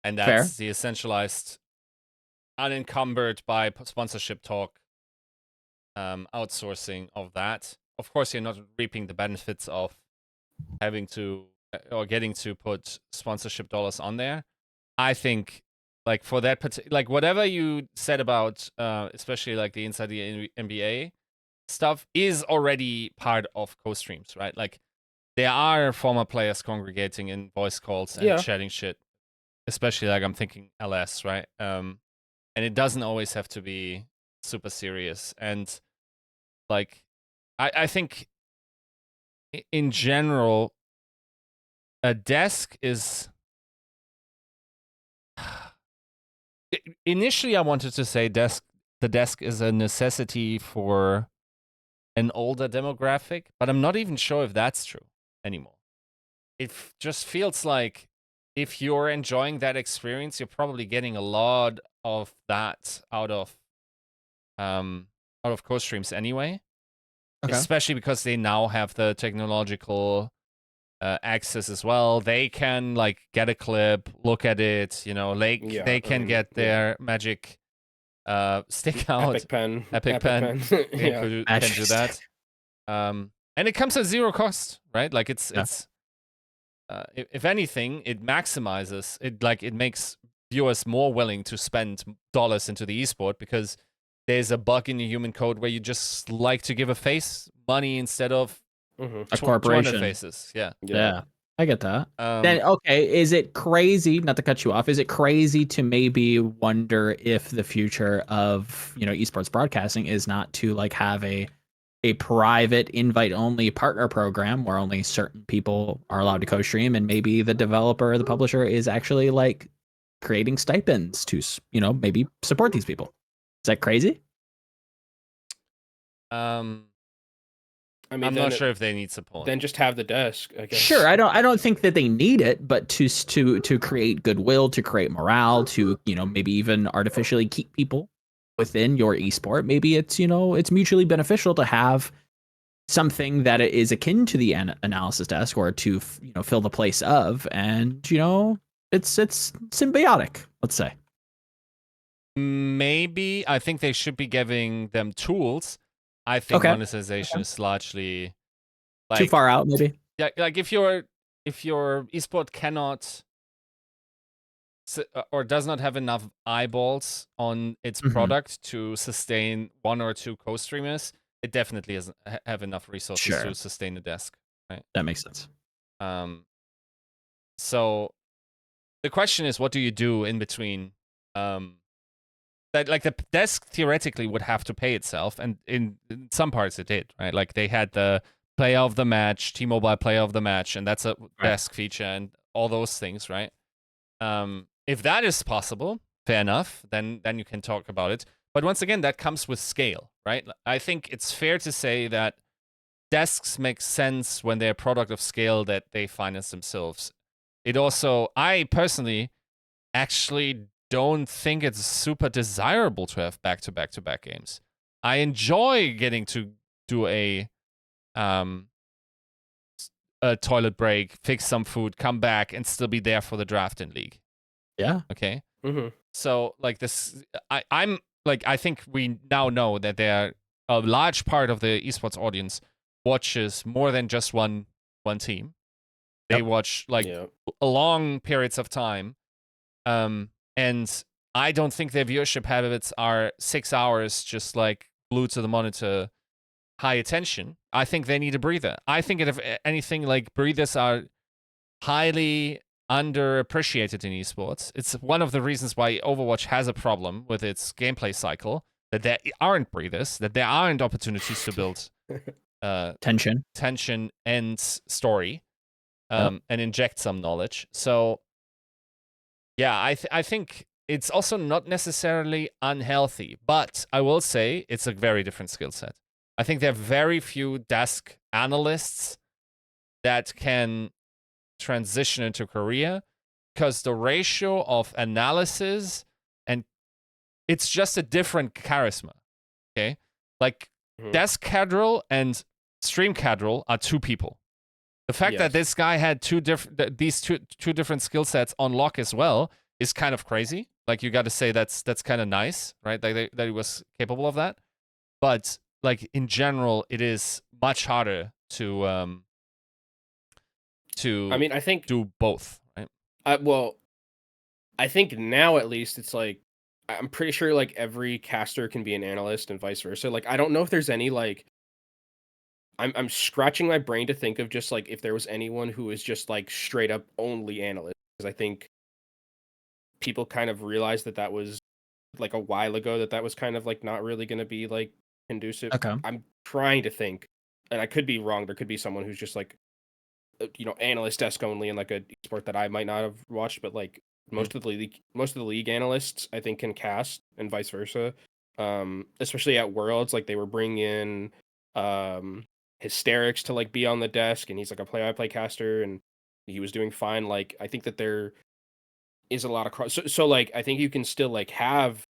And that's the essentialized, unencumbered by sponsorship talk, outsourcing of that. Of course, you're not reaping the benefits of having to or getting to put sponsorship dollars on there. I think, like for that, like whatever you said about, especially like the inside the NBA stuff, is already part of co-streams, right? Like there are former players congregating in voice calls and chatting shit. Especially like I'm thinking LS, right? And it doesn't always have to be super serious. And like I think in general, a desk is Initially, I wanted to say the desk is a necessity for an older demographic, but I'm not even sure if that's true anymore. It just feels like if you're enjoying that experience, you're probably getting a lot of that out of co-streams anyway. Okay. Especially because they now have the technological access as well. They can like get a clip, look at it, they can get their magic stick out. Epic pen. Epic pen. They can do that. And it comes at zero cost, right? Like it's if anything, it maximizes it. Like it makes viewers more willing to spend dollars into the esport because there's a bug in the human code where you just like to give a face money instead of a corporation 200 faces. Yeah, I get that. Then okay, is it crazy, not to cut you off, is it crazy to maybe wonder if the future of esports broadcasting is not to like have a private invite only partner program where only certain people are allowed to co-stream, and maybe the developer or the publisher is actually like creating stipends to maybe support these people? Is that crazy? I'm not sure if they need support. Then just have the desk, I guess. Sure, I don't think that they need it, but to create goodwill, to create morale, to maybe even artificially keep people within your esport, maybe it's it's mutually beneficial to have something that is akin to the analysis desk, or to fill the place of, and it's symbiotic, let's say. Maybe I think they should be giving them tools. I think monetization is largely too far out, maybe. Yeah, like if your esport cannot or does not have enough eyeballs on its product to sustain one or two co-streamers, it definitely doesn't have enough resources to sustain the desk. Right? That makes sense. So the question is, what do you do in between? That like the desk theoretically would have to pay itself, and in some parts it did, right? Like they had the player of the match, T-Mobile player of the match, and that's a desk feature and all those things, right? If that is possible, fair enough, then you can talk about it. But once again, that comes with scale, right? I think it's fair to say that desks make sense when they're a product of scale that they finance themselves. It also, I personally actually don't think it's super desirable to have back-to-back-to-back games. I enjoy getting to do a toilet break, fix some food, come back, and still be there for the draft in League. Yeah. Okay. So like this, I'm like, I think we now know that there a large part of the esports audience watches more than just one team. They watch like long periods of time. And I don't think their viewership habits are 6 hours just like glued to the monitor, high attention. I think they need a breather. I think if anything, like breathers are highly underappreciated in esports. It's one of the reasons why Overwatch has a problem with its gameplay cycle, that there aren't breathers, that there aren't opportunities to build tension and story, and inject some knowledge. So yeah, I think it's also not necessarily unhealthy, but I will say it's a very different skill set. I think there are very few desk analysts that can transition into career, because the ratio of analysis and it's just a different charisma. Okay, like desk casual and stream casual are two people. The fact that this guy had these two different skill sets on lock as well is kind of crazy. Like you got to say that's kind of nice, right? Like that he was capable of that. But like in general, it is much harder to I think do both, right? Well, I think now at least it's like I'm pretty sure like every caster can be an analyst and vice versa. Like I don't know if there's any like I'm scratching my brain to think of just like if there was anyone who was just like straight up only analyst, because I think people kind of realized that was like a while ago that was kind of like not really going to be like conducive. Okay. I'm trying to think, and I could be wrong. There could be someone who's just like analyst desk only in like a sport that I might not have watched, but like most of the league analysts I think can cast, and vice versa. Especially at Worlds, like they were bringing in Hysterics to like be on the desk, and he's like a play-by-play caster, and he was doing fine. Like I think that there is a lot of cross. So like I think you can still like have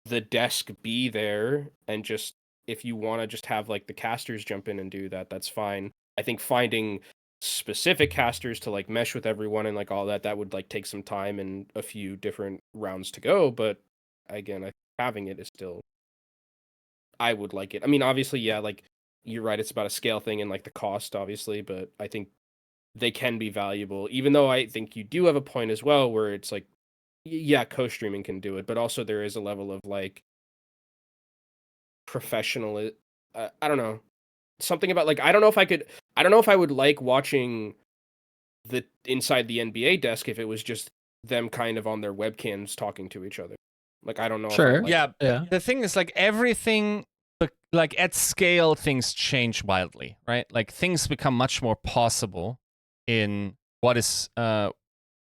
the desk be there, and just if you want to just have like the casters jump in and do that, that's fine. I think finding specific casters to like mesh with everyone and like all that would like take some time and a few different rounds to go, but again, I think having it is still, I would like it. I mean, obviously, yeah, like you're right, it's about a scale thing and like the cost, obviously, but I think they can be valuable, even though I think you do have a point as well where it's like, yeah, co-streaming can do it, but also there is a level of like professional, I don't know, something about like I don't know if I would like watching the inside the NBA desk if it was just them kind of on their webcams talking to each other. Like I don't know. Sure. If Yeah. Yeah. The thing is, like everything, like at scale, things change wildly, right? Like things become much more possible in what is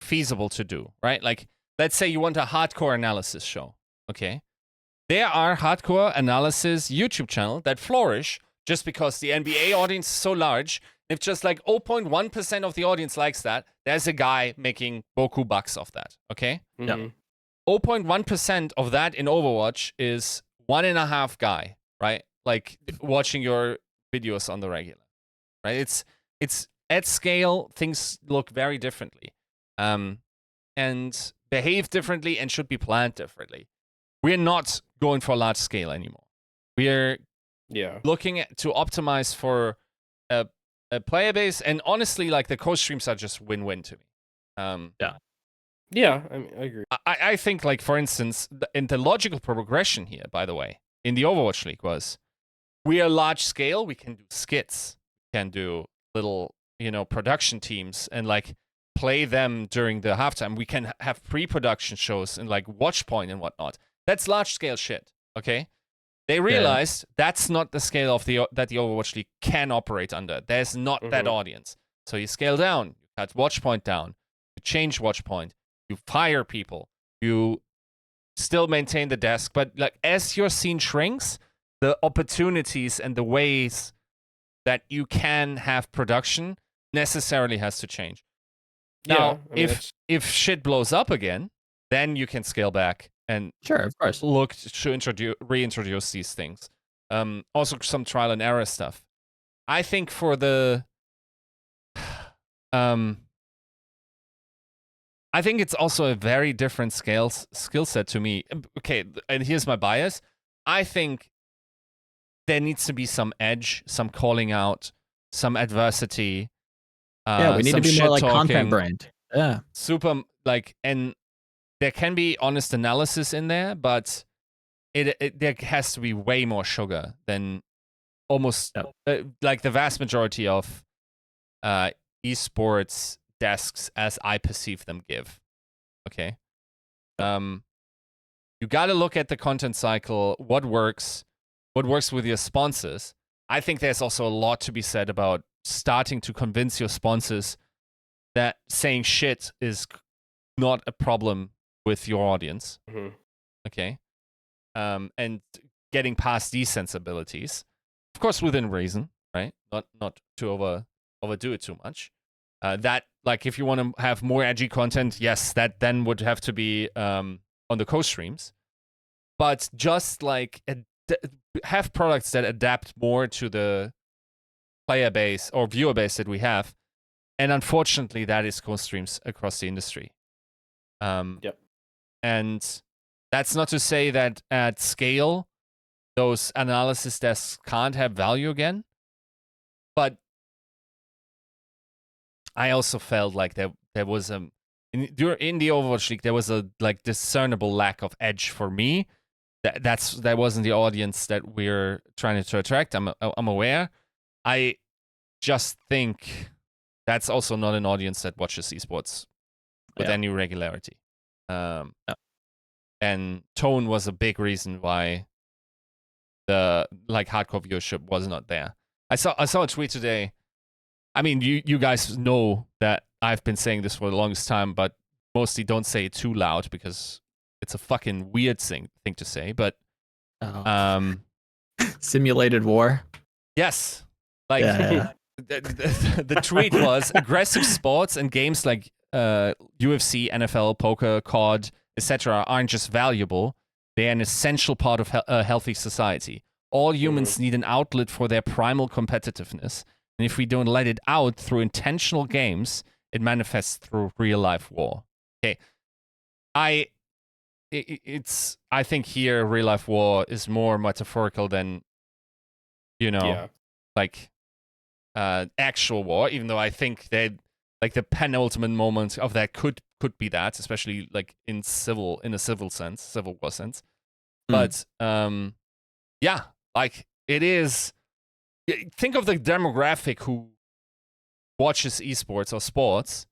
feasible to do, right? Like let's say you want a hardcore analysis show, okay? There are hardcore analysis YouTube channels that flourish just because the NBA audience is so large. If just like 0.1% of the audience likes that, there's a guy making boku bucks off that, okay? Mm-hmm. Yeah. 0.1% of that in Overwatch is 1.5 guy, right? Like watching your videos on the regular, right? It's at scale, things look very differently, and behave differently and should be planned differently. We're not going for large scale anymore. We're looking to optimize for a player base, and honestly, like the co-streams are just win-win to me. Yeah, I mean, I agree. I think, like, for instance, and the logical progression here, by the way, in the Overwatch League was, we are large scale, we can do skits, we can do little, production teams, and, like, play them during the halftime. We can have pre-production shows and, like, Watchpoint and whatnot. That's large scale shit, okay? They realized that's not the scale of that the Overwatch League can operate under. There's not that audience. So you scale down, you cut Watchpoint down, you change Watchpoint, you fire people, you still maintain the desk, but like as your scene shrinks, the opportunities and the ways that you can have production necessarily has to change. Now, if shit blows up again, then you can scale back and sure, of course, look to reintroduce these things. Also some trial and error stuff. I think for the I think it's also a very different skill set to me. Okay, and here's my bias. I think there needs to be some edge, some calling out, some adversity. Yeah, we need to be more like talking, content brand. Yeah. Super, like, and there can be honest analysis in there, but there has to be way more sugar than almost like the vast majority of esports desks as I perceive them give. Okay. You got to look at the content cycle, what works with your sponsors. I think there's also a lot to be said about starting to convince your sponsors that saying shit is not a problem with your audience. Okay. And getting past these sensibilities, of course, within reason, right? Not to overdo it too much. That, like, if you want to have more edgy content, yes, that then would have to be on the co-streams. But just like have products that adapt more to the player base or viewer base that we have. And unfortunately, that is co-streams across the industry. Yep. And that's not to say that at scale, those analysis desks can't have value again. But I also felt like there was in the Overwatch League, there was a like discernible lack of edge for me. That wasn't the audience that we're trying to attract. I'm aware. I just think that's also not an audience that watches esports with any regularity. And tone was a big reason why the like hardcore viewership was not there. I saw a tweet today. I mean, you guys know that I've been saying this for the longest time, but mostly don't say it too loud because it's a fucking weird thing to say. But simulated war. yes, like Yeah. the tweet was aggressive sports and games like UFC, NFL, poker, COD, etc. aren't just valuable; they're an essential part of a healthy society. All humans need an outlet for their primal competitiveness, and if we don't let it out through intentional games, it manifests through real-life war. Okay, I think here real-life war is more metaphorical than like actual war, even though I think that like the penultimate moment of that could be that, especially like in a civil war sense. But yeah, like it is. Think of the demographic who watches esports or sports,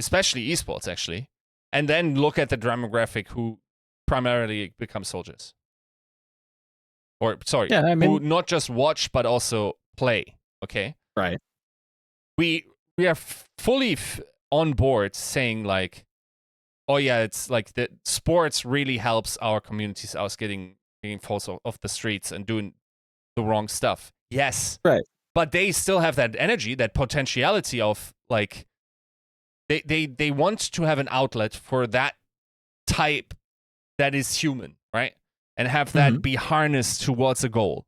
especially esports actually, and then look at the demographic who primarily become soldiers. Or sorry, who not just watch but also play. Okay, right. We are fully on board saying like, oh yeah, it's like the sports really helps our communities out getting folks off the streets and doing the wrong stuff. Yes, right. But they still have that energy, that potentiality of like, they want to have an outlet for that type that is human, right? And have that be harnessed towards a goal.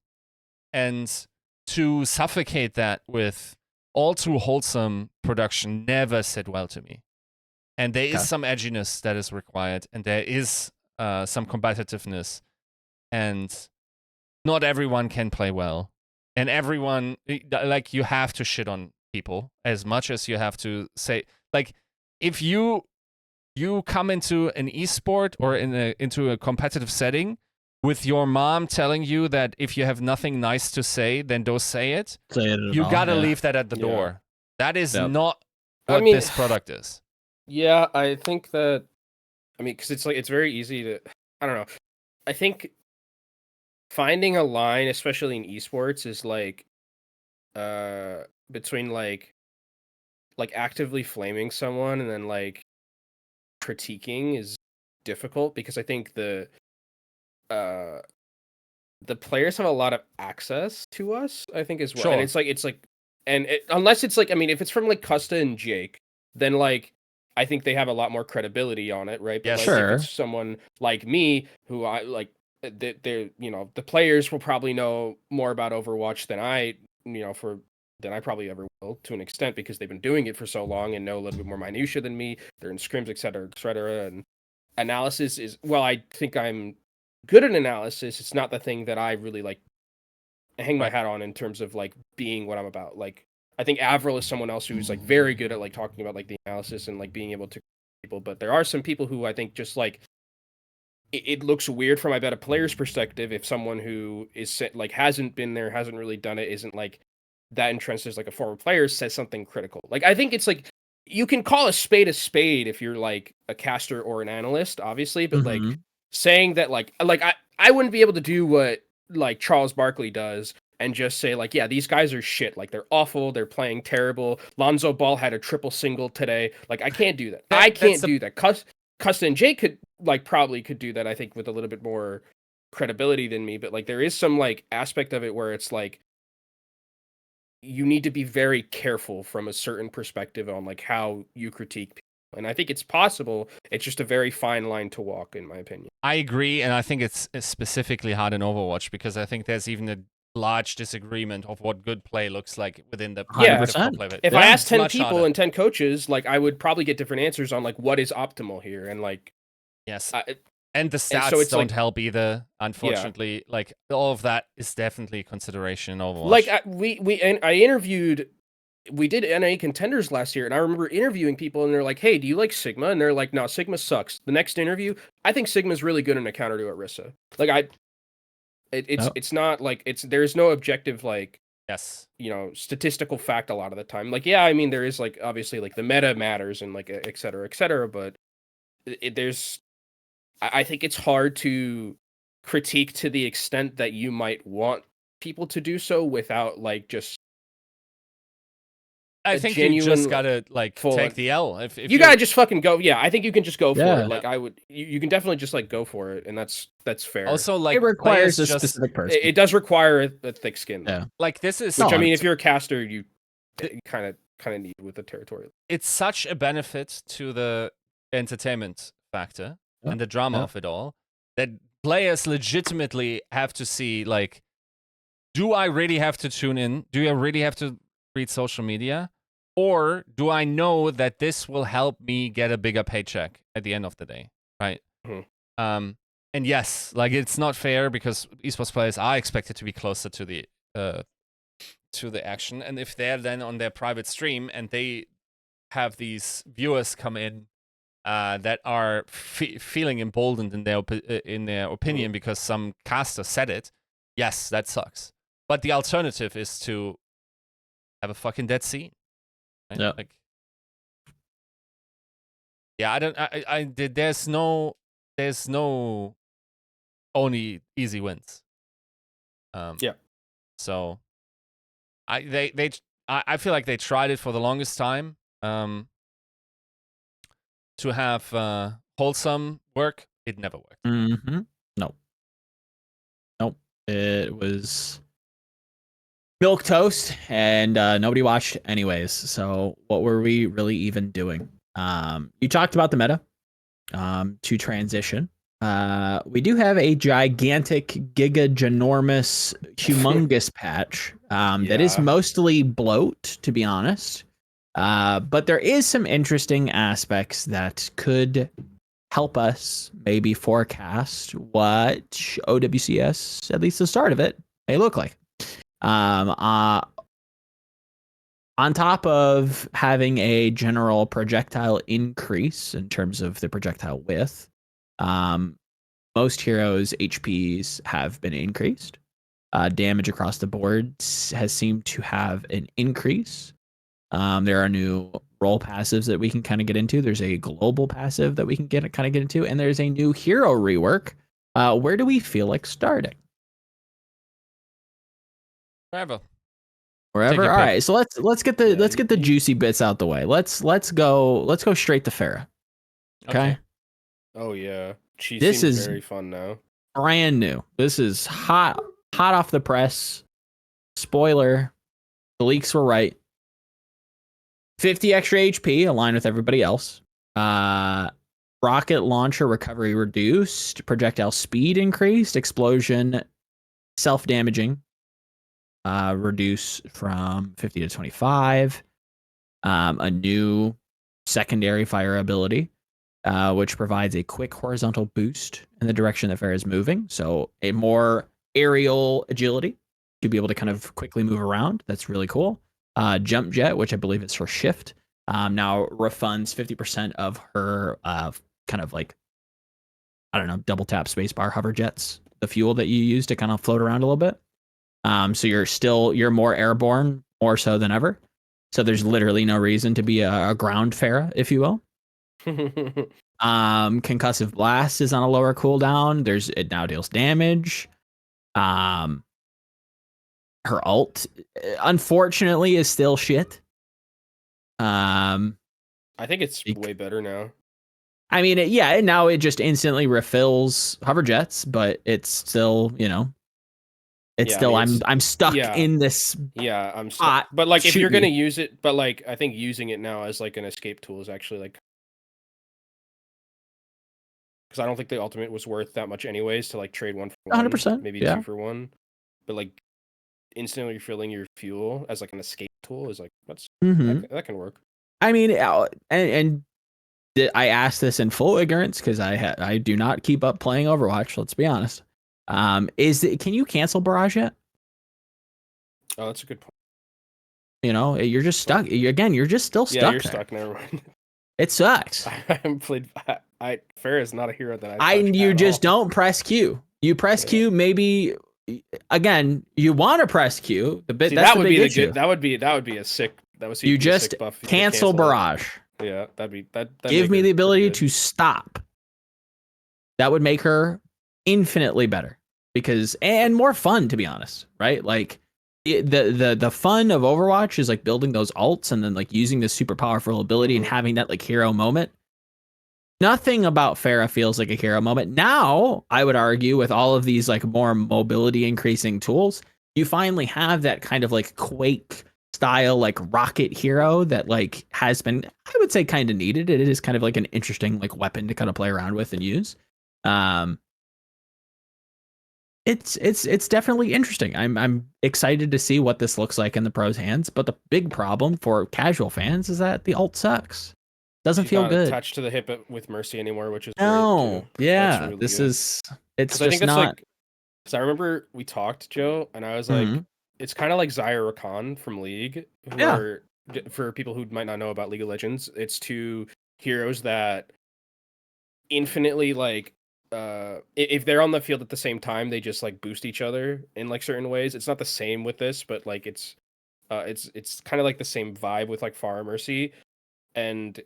And to suffocate that with all too wholesome production never sit well to me. And there is some edginess that is required, and there is some combativeness, and not everyone can play well. And everyone, like, you have to shit on people as much as you have to say, like, if you come into an esport or into a competitive setting with your mom telling you that if you have nothing nice to say, then don't say it. You gotta leave that at the door. That is not what this product is. Yeah, I think that. I mean, because it's very easy to. I don't know. I think finding a line, especially in esports, is like, between like actively flaming someone and then like critiquing is difficult, because I think the players have a lot of access to us, I think, as well. Sure. And it's like, unless it's like, I mean, if it's from like Custa and Jake, then like I think they have a lot more credibility on it, right? But Yeah, like sure. if it's someone like me, who I like, they're the players will probably know more about Overwatch than I probably ever will, to an extent, because they've been doing it for so long and know a little bit more minutia than me. They're in scrims, et cetera. And analysis is, well, I think I'm good at analysis. It's not the thing that I really like hang my hat on in terms of like being what I'm about. Like, I think Avril is someone else who's like very good at like talking about like the analysis and like being able to people. But there are some people who I think just like it looks weird from, I bet, a player's perspective if someone who is like hasn't been there, hasn't really done it, isn't like that entrenched as like a former player, says something critical. Like, I think it's like, you can call a spade if you're like a caster or an analyst, obviously, but like saying that like I wouldn't be able to do what like Charles Barkley does and just say like, yeah, these guys are shit, like they're awful, they're playing terrible. Lonzo Ball had a triple single today. Like, I can't do that. I can't do that. Custa and Jake could probably do that, I think, with a little bit more credibility than me. But like, there is some like aspect of it where it's like, you need to be very careful from a certain perspective on like how you critique people. And I think it's possible. It's just a very fine line to walk, in my opinion. I agree, and I think it's specifically hard in Overwatch, because I think there's even a large disagreement of what good play looks like within the 100%. play. If I asked 10 people and 10 coaches, like, I would probably get different answers on like what is optimal here, and like, yes. And the stats don't help either, unfortunately. Yeah. Like, all of that is definitely a consideration in Overwatch. Like, I interviewed, we did NA contenders last year, and I remember interviewing people, and they're like, "Hey, do you like Sigma?" And they're like, "No, Sigma sucks." The next interview, I think Sigma's really good in a counter to Orisa. Like, it's not like there's no objective like statistical fact a lot of the time. Like, yeah, I mean, there is like obviously like the meta matters and like et cetera, but I think it's hard to critique to the extent that you might want people to do so without like just I a think genuine, you just gotta like full- take the L. If you gotta just fucking go. Yeah, I think you can just go for Yeah. it. Like I would, you can definitely just like go for it, and that's fair. also like It requires players a just specific person. It does require a thick skin. Yeah. like this is Which No, I mean, it's- if you're a caster, you kind of need with the territory. it's such a benefit to the entertainment factor Yeah, and the drama yeah. of it all that players legitimately have to see like, do I really have to tune in? Do I really have to read social media? Or do I know that this will help me get a bigger paycheck at the end of the day? Right. Mhm. And yes, like it's not fair because esports players are expected to be closer to the action. And if they're then on their private stream and they have these viewers come in that are feeling emboldened in their opinion because some caster said it, yes, that sucks. But the alternative is to have a fucking dead scene. Right? Yeah. Like, yeah, there's no only easy wins. Yeah. So I feel like they tried it for the longest time to have wholesome work. It never worked. Mm-hmm. Nope. It was milk toast, and nobody watched anyways. So what were we really even doing? You talked about the meta. To transition, we do have a gigantic, ginormous, humongous patch that is Yeah. mostly bloat, to be honest. But there is some interesting aspects that could help us maybe forecast what OWCS, at least the start of it, may look like. On top of having a general projectile increase in terms of the projectile width, most heroes' HPs have been increased. Damage across the board has seemed to have an increase. There are new role passives that we can kind of get into. There's a global passive that we can get into, and there's a new hero rework. Where do we feel like starting? Wherever. Wherever. your All pick. right. So let's get the juicy bits out the way. Let's go straight to Farah. Okay. Oh yeah, she This seems is- very fun now. Brand new. This is hot off the press. Spoiler: the leaks were right. 50 extra HP, aligned with everybody else. Rocket launcher recovery reduced. Projectile speed increased. Explosion self-damaging reduce from 50 to 25. A new secondary fire ability, which provides a quick horizontal boost in the direction that Farah is moving. So a more aerial agility to be able to kind of quickly move around. That's really cool. Jump jet, which I believe is her shift, now refunds 50% of her kind of like, I don't know, double tap spacebar hover jets, the fuel that you use to kind of float around a little bit. So you're more airborne, more so than ever. So there's literally no reason to be a ground Farah, if you will. Concussive blast is on a lower cooldown. It now deals damage. Her ult, unfortunately, is still shit. I think it's way better now. I mean, now it just instantly refills hover jets, but it's still, I'm stuck in this. Yeah, I'm spot. But like, if Shoot you're gonna me. use it, but like, I think using it now as like an escape tool is actually like, because I don't think the ultimate was worth that much anyways to like trade 1 for 1, 100%, maybe yeah. 2 for 1, but like instantly refilling your fuel as like an escape tool is like that can work. I mean, and I asked this in full ignorance because I do not keep up playing Overwatch. Let's be honest. Can you cancel barrage yet? Oh, that's a good point. You're just stuck. You're just still stuck. Yeah, you're there. stuck. Never mind. It sucks. I haven't played. Farah is not a hero that You just don't press Q. You press Q. Maybe again, you want to press Q. That would be the good. That would be a sick. That was you just sick buff. cancel barrage. Yeah, that'd be that. Give me the ability to stop. That would make her infinitely better and more fun, to be honest. Right? Like the fun of Overwatch is like building those ults and then like using this super powerful ability and having that like hero moment. Nothing about Pharah feels like a hero moment. Now, I would argue with all of these like more mobility increasing tools, you finally have that kind of like Quake style like rocket hero that like has been, I would say, kind of needed. It is kind of like an interesting like weapon to kind of play around with and use. It's definitely interesting. I'm excited to see what this looks like in the pros' hands. But the big problem for casual fans is that the ult sucks. Doesn't She's feel not good. attached to the hip with Mercy anymore, which is great No, too. yeah, That's really this good. is it's 'Cause I think just that's not. like, because I remember we talked, Joe, and I was like, Mhm. it's kind of like Zyra Rakan from League, who Yeah. are, for people who might not know about League of Legends, it's two heroes that infinitely like, if they're on the field at the same time, they just like boost each other in like certain ways. It's not the same with this, but like it's kind of like the same vibe with like Pharah Mercy, and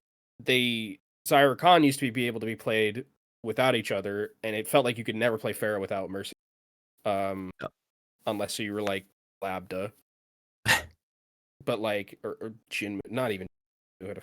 Zyra Khan used to be able to be played without each other, and it felt like you could never play Pharah without Mercy, Yep. unless you were like Labda, but like or Jin, not even who had a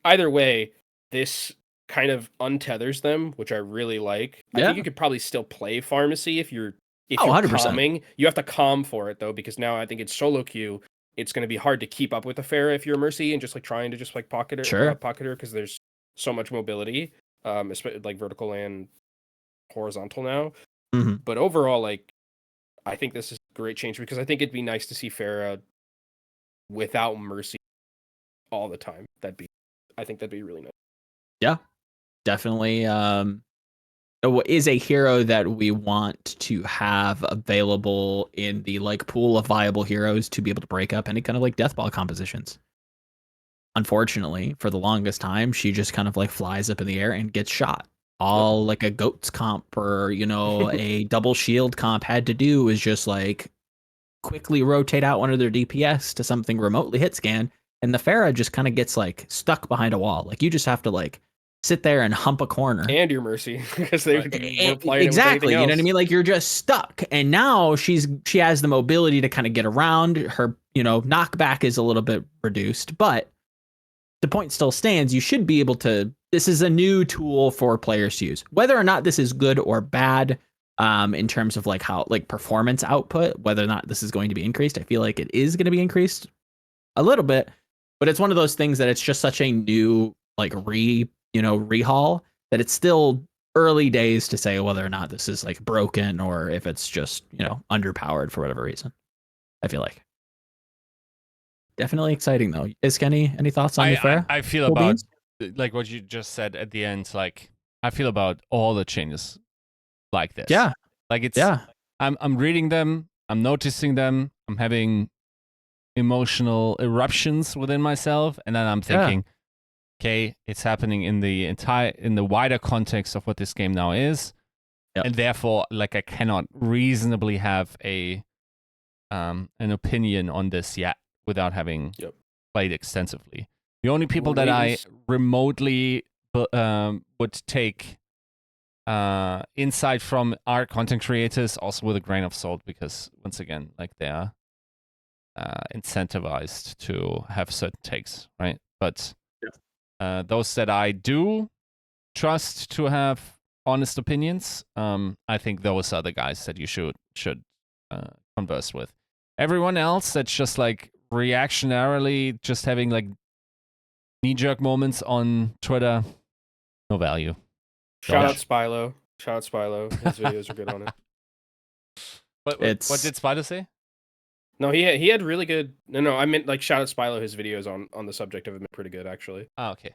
either way, this kind of untethers them, which I really like. I Yeah. think you could probably still play Pharmacy if you're Oh, 100%. calming. You have to calm for it though, because now I think it's solo queue. It's going to be hard to keep up with the Pharah if you're Mercy and just like trying to just like pocket her, because there's so much mobility, especially like vertical and horizontal now. Mhm. But overall, like, I think this is a great change because I think it'd be nice to see Pharah without Mercy all the time. I think that'd be really nice. Yeah, definitely. Is a hero that we want to have available in the like pool of viable heroes to be able to break up any kind of like death ball compositions. Unfortunately, for the longest time, she just kind of like flies up in the air and gets shot. All like a goats comp or a double shield comp had to do is just like quickly rotate out one of their DPS to something remotely hit scan, and the Pharah just kind of gets like stuck behind a wall. Like you just have to like sit there and hump a corner. And your Mercy, because they were playing it with exactly. anything You know else. what I mean? Like you're just stuck. And now she has the mobility to kind of get around. Her, knockback is a little bit reduced, but the point still stands. You should be able to. This is a new tool for players to use. Whether or not this is good or bad, in terms of like how like performance output, whether or not this is going to be increased, I feel like it is going to be increased a little bit. But it's one of those things that it's just such a new like rehaul that it's still early days to say whether or not this is like broken or if it's just underpowered for whatever reason. I feel like. Definitely exciting though. Is any thoughts on the Pharah? I feel about like what you just said at the end. Like I feel about all the changes like this. Yeah. Like it's. Yeah. I'm reading them. I'm noticing them. I'm having emotional eruptions within myself, and then I'm thinking, okay, it's happening in the wider context of what this game now is, and therefore, like I cannot reasonably have an opinion on this yet without having played extensively. The only people that I remotely would take insight from are content creators, also with a grain of salt, because once again, like they are incentivized to have certain takes, right? But those that I do trust to have honest opinions, I think those are the guys that you should converse with. Everyone else that's just like reactionarily just having like knee-jerk moments on Twitter, no value. Shout out Spylo. His videos are good on it. What did Spylo say? No, he had really good. No, I meant like shout out Spylo. His videos on the subject of it are pretty good actually. Oh, okay.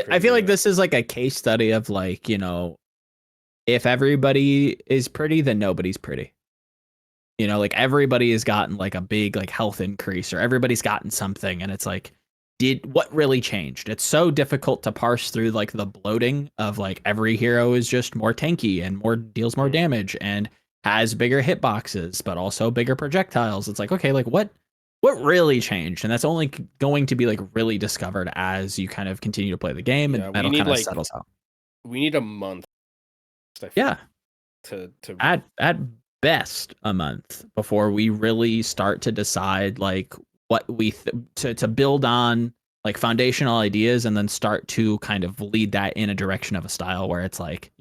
I feel like this is like a case study of like, if everybody is pretty, then nobody's pretty. Like everybody has gotten like a big like health increase or everybody's gotten something. And it's like, what really changed? It's so difficult to parse through like the bloating of like every hero is just more tanky and deals more damage and has bigger hitboxes, but also bigger projectiles. It's like, okay, like what really changed? And that's only going to be like really discovered as you kind of continue to play the game and that'll kind of settles out. We need a month. Yeah. To add best a month before we really start to decide like what we to build on like foundational ideas and then start to kind of lead that in a direction of a style where it's like,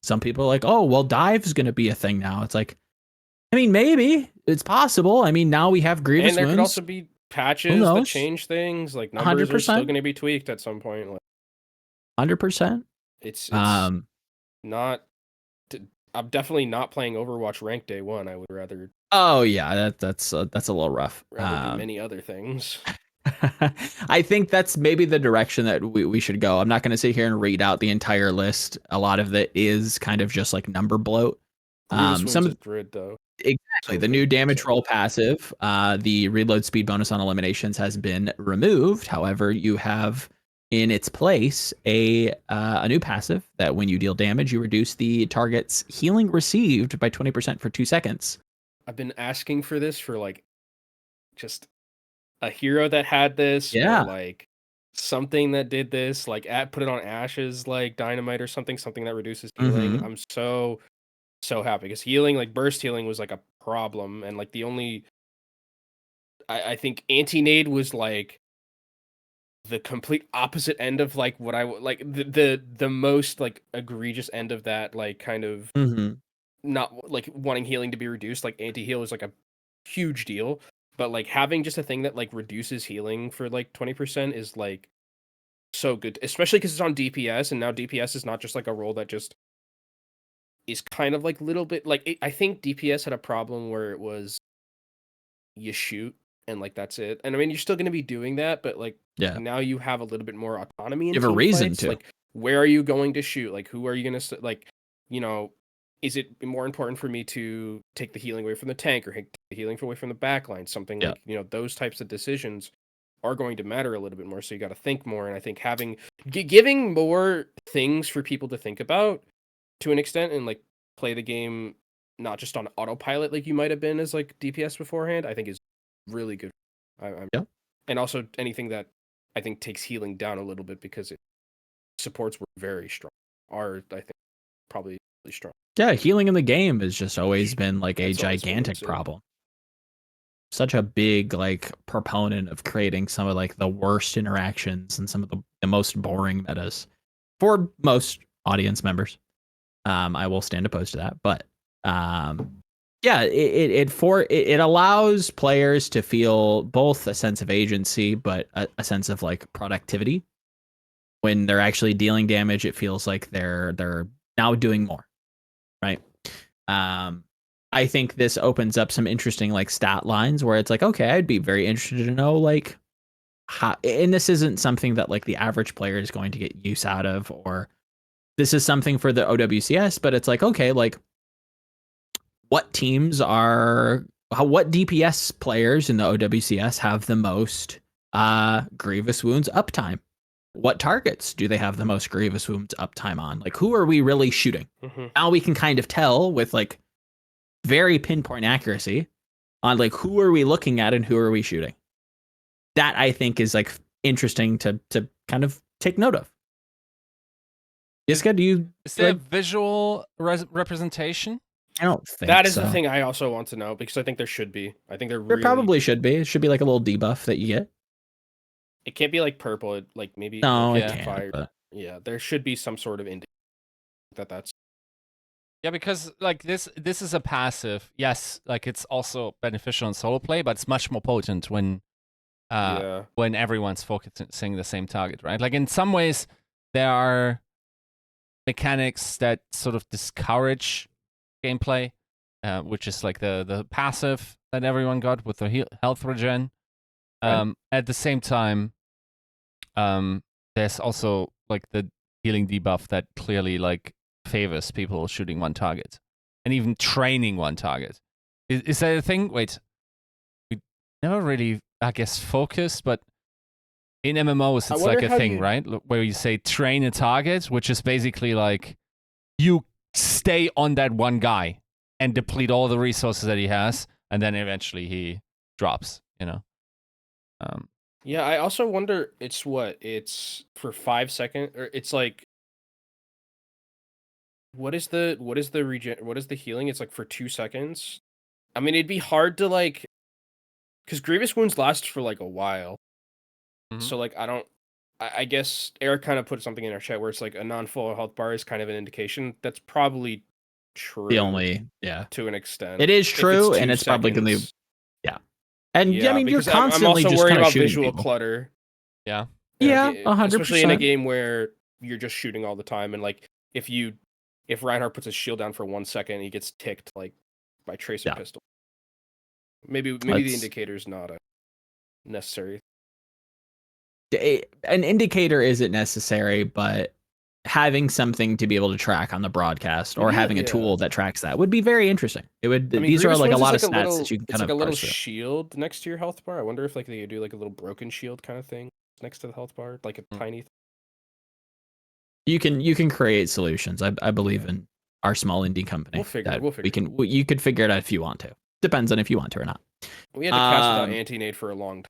some people are like, oh, well, dive's going to be a thing now. It's like, I mean, maybe it's possible. I mean, now we have grievous And there wounds. could also be patches that change things. Like numbers 100%. are still going to be tweaked at some point. Like, 100%. It's not. I'm definitely not playing Overwatch rank day one. I would rather. Oh yeah, that's a little rough. Rather do many other things. I think that's maybe the direction that we should go. I'm not going to sit here and read out the entire list. A lot of it is kind of just like number bloat. Some grid though. Exactly. The new damage roll passive, the reload speed bonus on eliminations has been removed. However, you have in its place a new passive that when you deal damage, you reduce the target's healing received by 20% for 2 seconds. I've been asking for this for like just a hero that had this, or like something that did this, like put it on Ashes, like dynamite or something that reduces healing. I'm so happy because healing, like burst healing, was like a problem, and like the only I think anti-nade was like the complete opposite end of like what I like the most like egregious end of that, like kind of not like wanting healing to be reduced. Like anti-heal is like a huge deal, but like having just a thing that like reduces healing for like 20% is like so good, especially because it's on DPS, and now DPS is not just like a role that just is kind of like little bit like I think DPS had a problem where it was you shoot and like that's it. And I mean, you're still going to be doing that, but like now you have a little bit more autonomy in you have a reason fights. to. Like, where are you going to shoot? Like, who are you going to like? Is it more important for me to take the healing away from the tank or take the healing away from the backline? Something like those types of decisions are going to matter a little bit more. So you got to think more. And I think giving more things for people to think about to an extent and like play the game not just on autopilot like you might have been as like DPS beforehand, I think is really good. And also anything that I think takes healing down a little bit because supports were very strong. I think probably really strong. Yeah, healing in the game has just always been like a gigantic problem. Such a big like proponent of creating some of like the worst interactions and some of the most boring metas for most audience members. I will stand opposed to that, but it allows players to feel both a sense of agency, but a sense of like productivity. When they're actually dealing damage, it feels like they're now doing more, right? I think this opens up some interesting like stat lines where it's like, okay, I'd be very interested to know like how, and this isn't something that like the average player is going to get use out of, or this is something for the OWCS, but it's like, okay, like what DPS players in the OWCS have the most grievous wounds uptime? What targets do they have the most grievous wounds uptime on? Like, who are we really shooting? Now we can kind of tell with like very pinpoint accuracy on like who are we looking at and who are we shooting. That I think is like interesting to kind of take note of. Yiska, is there like, visual representation? I don't think that is the thing I also want to know, because I think there should be. I think there probably should be. It should be like a little debuff that you get. It can't be like purple. Like maybe it can't. Fire. But... yeah, there should be some sort of indication that's. Yeah, because like this is a passive. Yes, like it's also beneficial in solo play, but it's much more potent when everyone's focusing the same target, right? Like in some ways, there are mechanics that sort of discourage gameplay, which is like the passive that everyone got with the health regen. At the same time, there's also like the healing debuff that clearly like favors people shooting one target and even training one target. Is that a thing? Wait, we never really, I guess, focused, but in MMOs it's like a thing, right? Where you say train a target, which is basically like you stay on that one guy and deplete all the resources that he has, and then eventually he drops, Yeah, I also wonder, it's for 5 seconds, or it's like what is the healing? It's like for 2 seconds. I mean, it'd be hard to like, because grievous wounds last for like a while. So like I guess Eric kind of put something in our chat where it's like a non-full health bar is kind of an indication. That's probably true. The only to an extent. it is true, it's and it's probably going to And yeah, I mean, you're because constantly I'm also just worried kind of about shooting visual people. clutter. Yeah. Yeah, 100%. Especially in a game where you're just shooting all the time, and like if Reinhardt puts his shield down for 1 second, he gets ticked like by tracer pistol. Maybe the indicator's not a necessary. An indicator isn't necessary, but having something to be able to track on the broadcast or having a tool that tracks that would be very interesting. It would. I mean, these are like a Grievous lot Wounds of is like stats that you can kind it's of like a little parse through. shield next to your health bar. I wonder if like they could do like a little broken shield kind of thing next to the health bar, like a tiny. You can create solutions. I believe in our small indie company. We'll figure. You could figure it out if you want to. Depends on if you want to or not. We had to cast without anti-nade for a long time.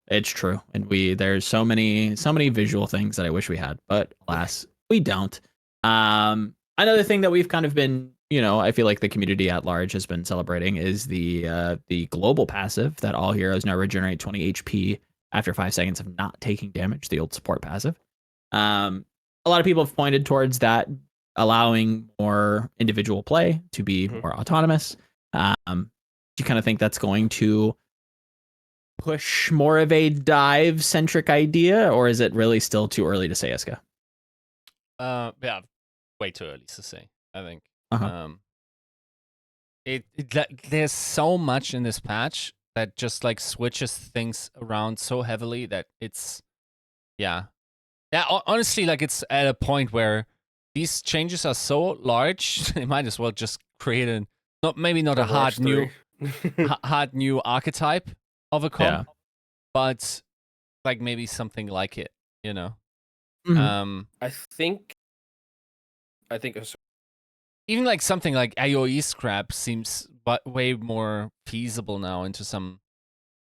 It's true, and there's so many visual things that I wish we had, but alas, we don't. Another thing that we've kind of been, I feel like the community at large has been celebrating is the global passive that all heroes now regenerate 20 HP after 5 seconds of not taking damage. The old support passive. A lot of people have pointed towards that, allowing more individual play to be more autonomous. Do you kind of think that's going to push more of a dive centric idea, or is it really still too early to say, Yiska? Yeah, way too early to say, I think. There's so much in this patch that just like switches things around so heavily that it's honestly, like it's at a point where these changes are so large they might as well just create not a hard new archetype of a comp, but like maybe something like it, I think even like something like AoE scrap seems way more feasible now into some.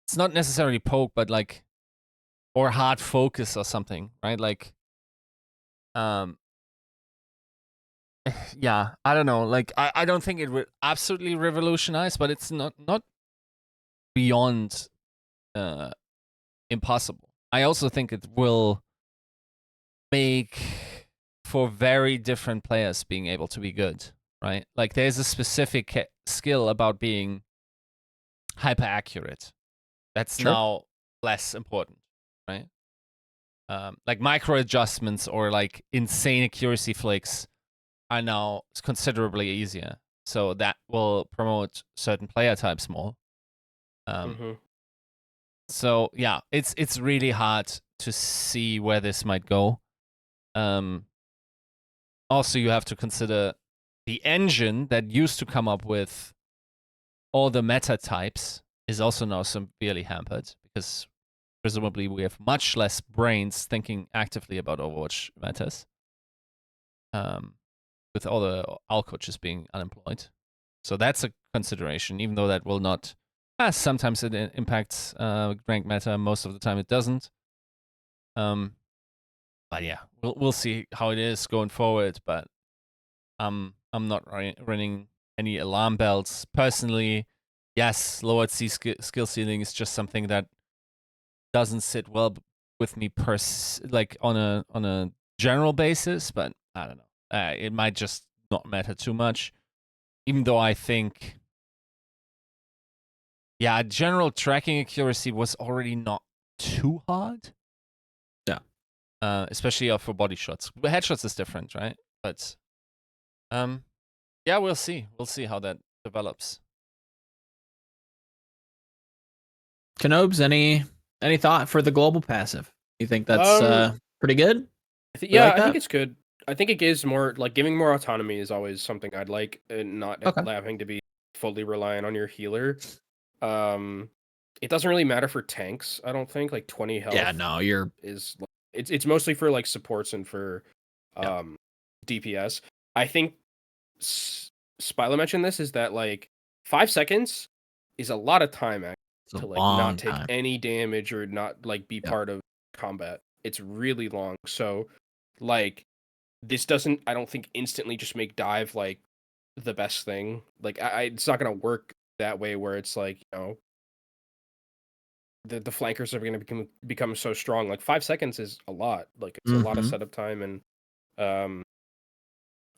It's not necessarily poke, but like, or hard focus or something, right? Like, yeah, I don't know. Like, I don't think it would absolutely revolutionize, but it's not beyond impossible. I also think it will make for very different players being able to be good, right? Like there's a specific skill about being hyper accurate that's now less important, right? Like micro adjustments or like insane accuracy flicks are now considerably easier, so that will promote certain player types more. So yeah, it's really hard to see where this might go. Also, you have to consider the engine that used to come up with all the meta types is also now severely hampered because presumably we have much less brains thinking actively about Overwatch metas. With all the AL coaches being unemployed. So that's a consideration, even though that will not. Sometimes it impacts ranked meta, most of the time it doesn't. But yeah, we'll see how it is going forward. But I'm not running any alarm bells personally. Yes, lowered skill ceiling is just something that doesn't sit well with me like on a general basis. But I don't know. It might just not matter too much, even though I think, general tracking accuracy was already not too hard. Yeah. Especially for body shots. Headshots is different, right? But, we'll see. We'll see how that develops. Kenobes, any thought for the global passive? You think that's pretty good? I think it's good. I think it gives more, like, giving more autonomy is always something I'd like, and not having to be fully reliant on your healer. It doesn't really matter for tanks, I don't think. Like 20 health. Yeah, no, it's mostly for like supports and for DPS. I think Spilo mentioned this is that like 5 seconds is a lot of time to like not take any damage or not like be part of combat. It's really long. So like this doesn't, I don't think, instantly just make dive like the best thing. Like it's not gonna work that way where it's like, the flankers are gonna become so strong. Like 5 seconds is a lot. Like it's a lot of setup time, and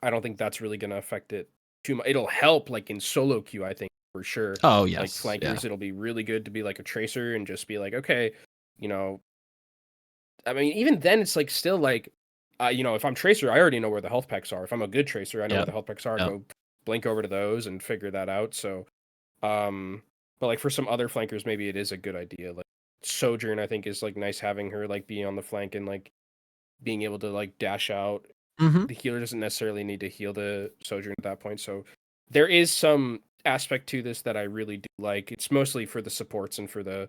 I don't think that's really gonna affect it too much. It'll help like in solo queue, I think, for sure. Oh Like yes, flankers, it'll be really good to be like a tracer and just be like, okay, I mean, even then, it's like still like, if I'm tracer, I already know where the health packs are. If I'm a good tracer, I know where the health packs are. I go blink over to those and figure that out. So, but like for some other flankers, maybe it is a good idea. Like Sojourn, I think is like nice having her like be on the flank and like being able to like dash out. The healer doesn't necessarily need to heal the Sojourn at that point. So there is some aspect to this that I really do like. It's mostly for the supports and for the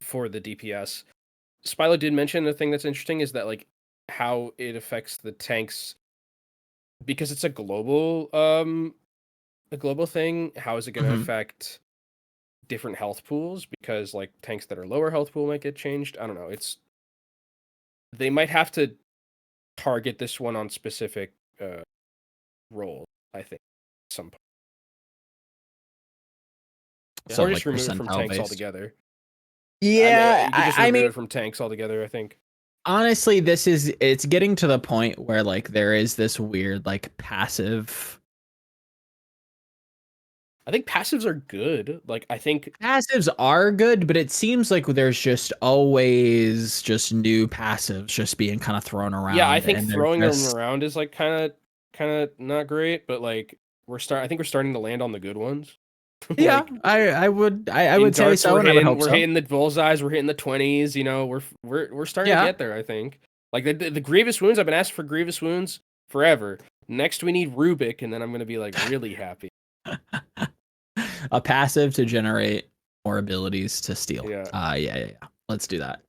DPS. Spilo did mention the thing that's interesting is that like how it affects the tanks because it's a global thing. How is it going to affect different health pools? Because like tanks that are lower health pool might get changed. I don't know. They might have to target this one on specific roles, I think, at some point. So Or like just remove it from tanks percentile-based. altogether. Yeah, you can just remove it from tanks altogether, I think. Honestly, it's getting to the point where like there is this weird like passive. I think passives are good. Like I think Passives are good, but it seems like there's just always just new passives just being kind of thrown around. Yeah, I think and throwing them around is like kind of not great, but like I think we're starting to land on the good ones. Yeah, Like, I would say so, and I would hope we're so. hitting the bullseyes, we're hitting the 20s. We're starting to get there. I think like the grievous wounds. I've been asking for grievous wounds forever. Next, we need Rubik, and then I'm gonna be like really happy. A passive to generate more abilities to steal. Yeah. Yeah. Let's do that.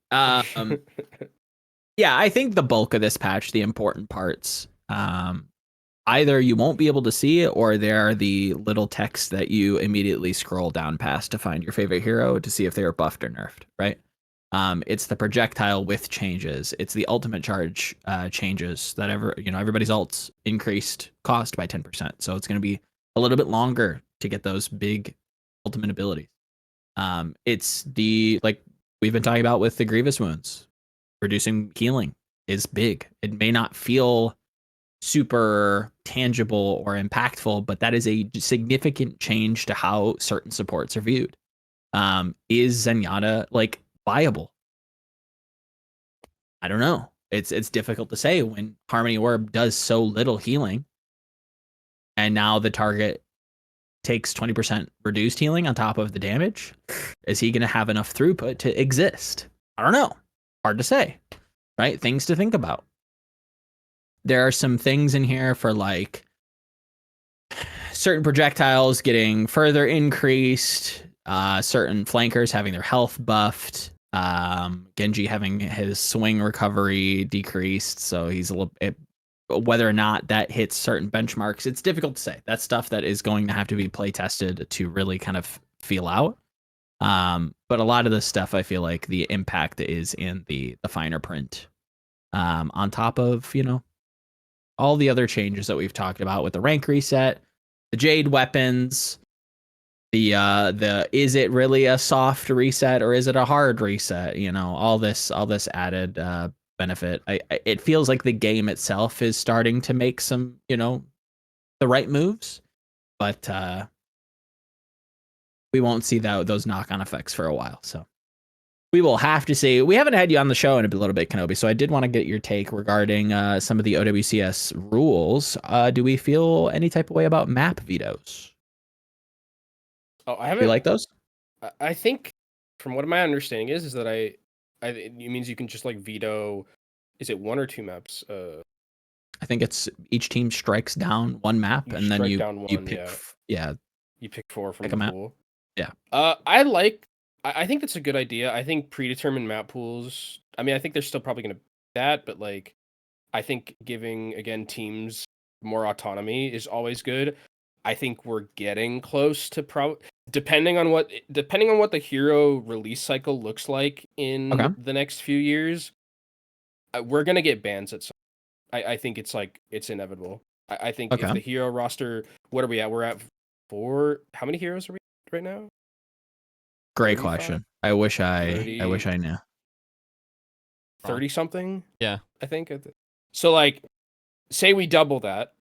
Yeah, I think the bulk of this patch, the important parts, either you won't be able to see it, or there are the little texts that you immediately scroll down past to find your favorite hero to see if they are buffed or nerfed, right? It's the projectile with changes. It's the ultimate charge changes that everybody's ults increased cost by 10%. So it's going to be a little bit longer to get those big ultimate abilities. It's the like we've been talking about with the grievous wounds. Reducing healing is big. It may not feel super tangible or impactful, but that is a significant change to how certain supports are viewed. Is Zenyatta like viable? I don't know. It's difficult to say when Harmony Orb does so little healing, and now the target takes 20% reduced healing on top of the damage. Is he going to have enough throughput to exist? I don't know. Hard to say, right? Things to think about. There are some things in here for like certain projectiles getting further increased, certain flankers having their health buffed, Genji having his swing recovery decreased, so he's a little bit, whether or not that hits certain benchmarks, it's difficult to say. That's stuff that is going to have to be play tested to really kind of feel out. But a lot of this stuff, I feel like the impact is in the finer print. On top of, all the other changes that we've talked about with the rank reset, the Jade weapons, the is it really a soft reset or is it a hard reset? All this added benefit. It feels like the game itself is starting to make some, the right moves, but we won't see those knock-on effects for a while. So we will have to see. We haven't had you on the show in a little bit, Kenobi, so I did want to get your take regarding some of the OWCS rules. Do we feel any type of way about map vetoes? Oh, I haven't. You like those? I think, from what my understanding is that it means you can just like veto. Is it one or two maps? I think it's each team strikes down one map, and then you pick. You pick 4 from pick the a pool. Yeah. I think that's a good idea. I think predetermined map pools. I mean, I think they're still probably going to that, but like, I think giving again teams more autonomy is always good. I think we're getting close to depending on what the hero release cycle looks like in the next few years. we're gonna get bans at some. I think it's inevitable. I think if Okay. the hero roster, what are we at? We're at 4. How many heroes are we right now? Great 35? question. I wish I 30. knew. 30 something. Yeah. I think. So like, say we double that.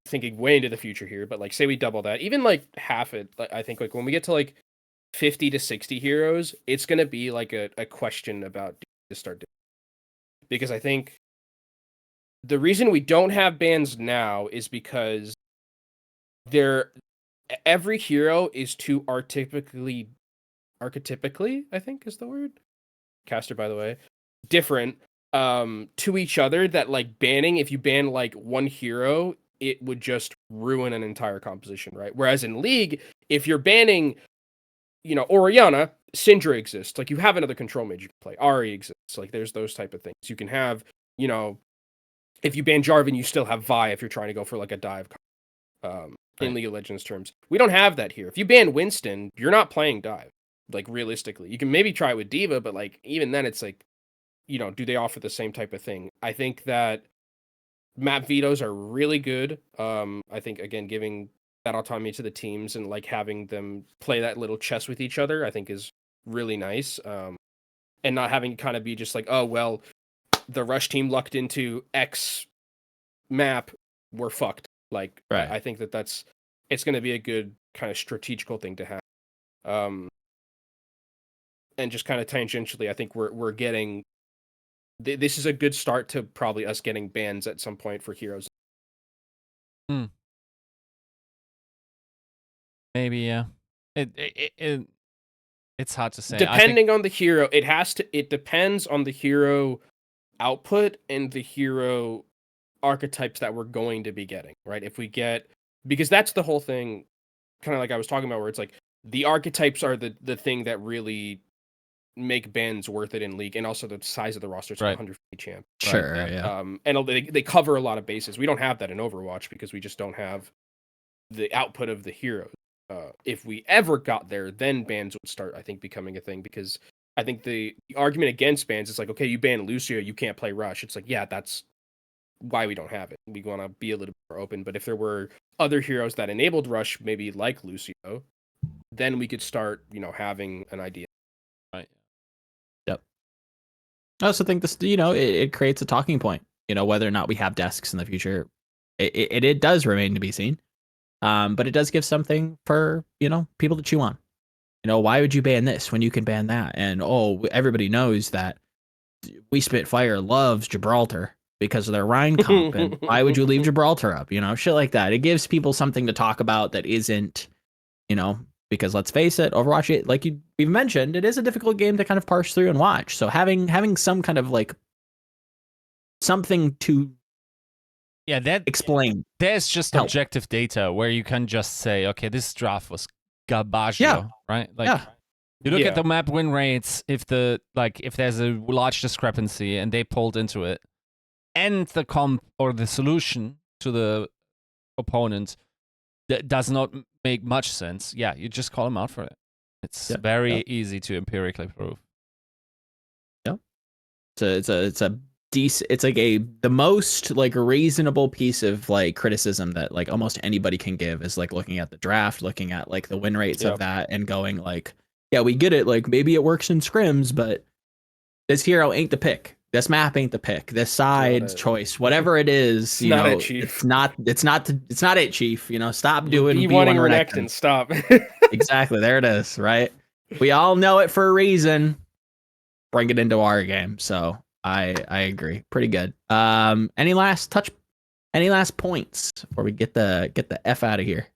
Thinking way into the future here, but like, say we double that, even like half it. I think like when we get to like 50 to 60 heroes, it's gonna be like a question about to start doing. Because I think the reason we don't have bans now is because every hero is too archetypically, I think is the word. Caster, by the way, different to each other, that like banning, if you ban like one hero, it would just ruin an entire composition, right? Whereas in League, if you're banning, Orianna, Syndra exists. Like, you have another control mage you can play. Ahri exists. Like, there's those type of things. You can have, if you ban Jarvan, you still have Vi if you're trying to go for like a dive. In League of Legends terms, we don't have that here. If you ban Winston, you're not playing dive. Like, realistically, you can maybe try it with Diva, but like, even then, it's like, do they offer the same type of thing? I think that map vetoes are really good. I think, again, giving that autonomy to the teams and like having them play that little chess with each other, I think is really nice. And not having kind of be just like, oh, well, the rush team lucked into X map, we're fucked. Like, Right. I think it's going to be a good kind of strategical thing to have. And just kind of tangentially, I think we're getting. This is a good start to probably us getting bans at some point for heroes. Maybe, yeah. It's hard to say. Depending on the hero, it depends on the hero output and the hero archetypes that we're going to be getting, right? Because that's the whole thing, kind of like I was talking about, where it's like the archetypes are the thing that really make bans worth it in League, and also the size of the roster. It's 150 champ. Sure, Right, yeah. And they cover a lot of bases. We don't have that in Overwatch because we just don't have the output of the heroes. If we ever got there, then bans would start, I think, becoming a thing, because I think the argument against bans is like, okay, you ban Lucio, you can't play Rush. It's like, yeah, that's why we don't have it. We want to be a little more open. But if there were other heroes that enabled Rush, maybe like Lucio, then we could start, having an idea. Right. Yep. I also think this, it creates a talking point. Whether or not we have desks in the future, it does remain to be seen. But it does give something for, people to chew on. Why would you ban this when you can ban that? And everybody knows that We Spitfire loves Gibraltar because of their Rhine comp. And why would you leave Gibraltar up? Shit like that. It gives people something to talk about that isn't, because let's face it, Overwatch, like we've mentioned, it is a difficult game to kind of parse through and watch. So having some kind of like something to explain. There's just objective data where you can just say, okay, this draft was garbaggio, Yeah. right? Like, you look at the map win rates, if there's a large discrepancy and they pulled into it, and the comp or the solution to the opponent that does not make much sense, you just call them out for it. It's very easy to empirically prove. Yeah. It's like the most like reasonable piece of like criticism that like almost anybody can give is like looking at the draft, looking at like the win rates of that, and going like, yeah, we get it. Like, maybe it works in scrims, but this hero ain't the pick. This map ain't the pick. This side choice, whatever it is, not it, Chief. It's not it, Chief. Stop doing B1 Renekton. Stop. Exactly. There it is. Right. We all know it for a reason. Bring it into our game. So I agree. Pretty good. Any last points before we get the F out of here?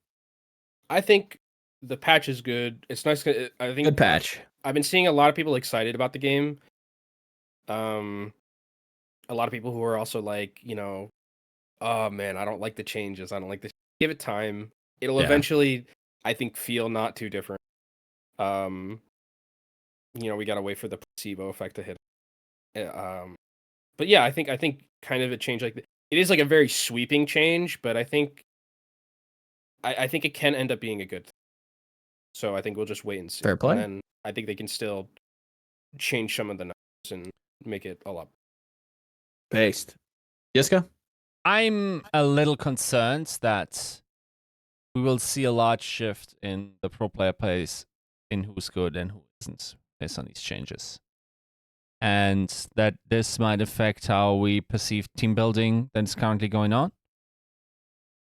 I think the patch is good. It's nice. I think good patch. I've been seeing a lot of people excited about the game. A lot of people who are also like, oh man, I don't like the changes. I don't like this. Give it time. It'll eventually, I think, feel not too different. We gotta wait for the placebo effect to hit. But yeah, I think kind of a change like it is like a very sweeping change, but I think it can end up being a good thing. So I think we'll just wait and see. Fair play. And then I think they can still change some of the numbers and make it a lot. Based. Yiska? I'm a little concerned that we will see a large shift in the pro player plays in who's good and who isn't based on these changes. And that this might affect how we perceive team building that is currently going on.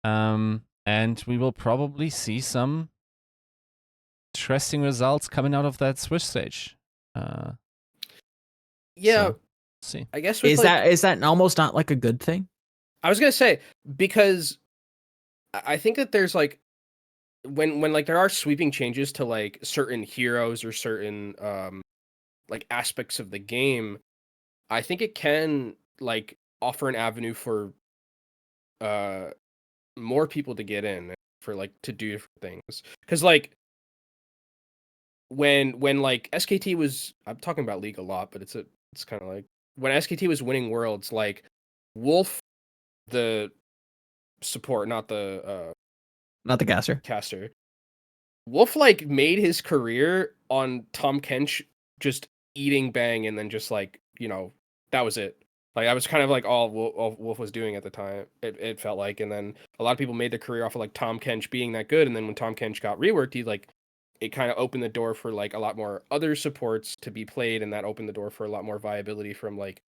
And we will probably see some interesting results coming out of that Swiss stage. Yeah, so, see. I guess with, Is that almost not like a good thing? I was gonna say, because I think that there's like when like there are sweeping changes to like certain heroes or certain like aspects of the game, I think it can like offer an avenue for more people to get in, for like to do different things. Because like when like SKT was, I'm talking about League a lot, but it's kind of like when SKT was winning worlds, like Wolf, the support, not the caster. Wolf like made his career on Tom Kench just eating bang, and then just like, you know, that was it. Like I was kind of like all Wolf was doing at the time. It felt like, and then a lot of people made their career off of like Tom Kench being that good, and then when Tom Kench got reworked, he like, it kind of opened the door for like a lot more other supports to be played, and that opened the door for a lot more viability from like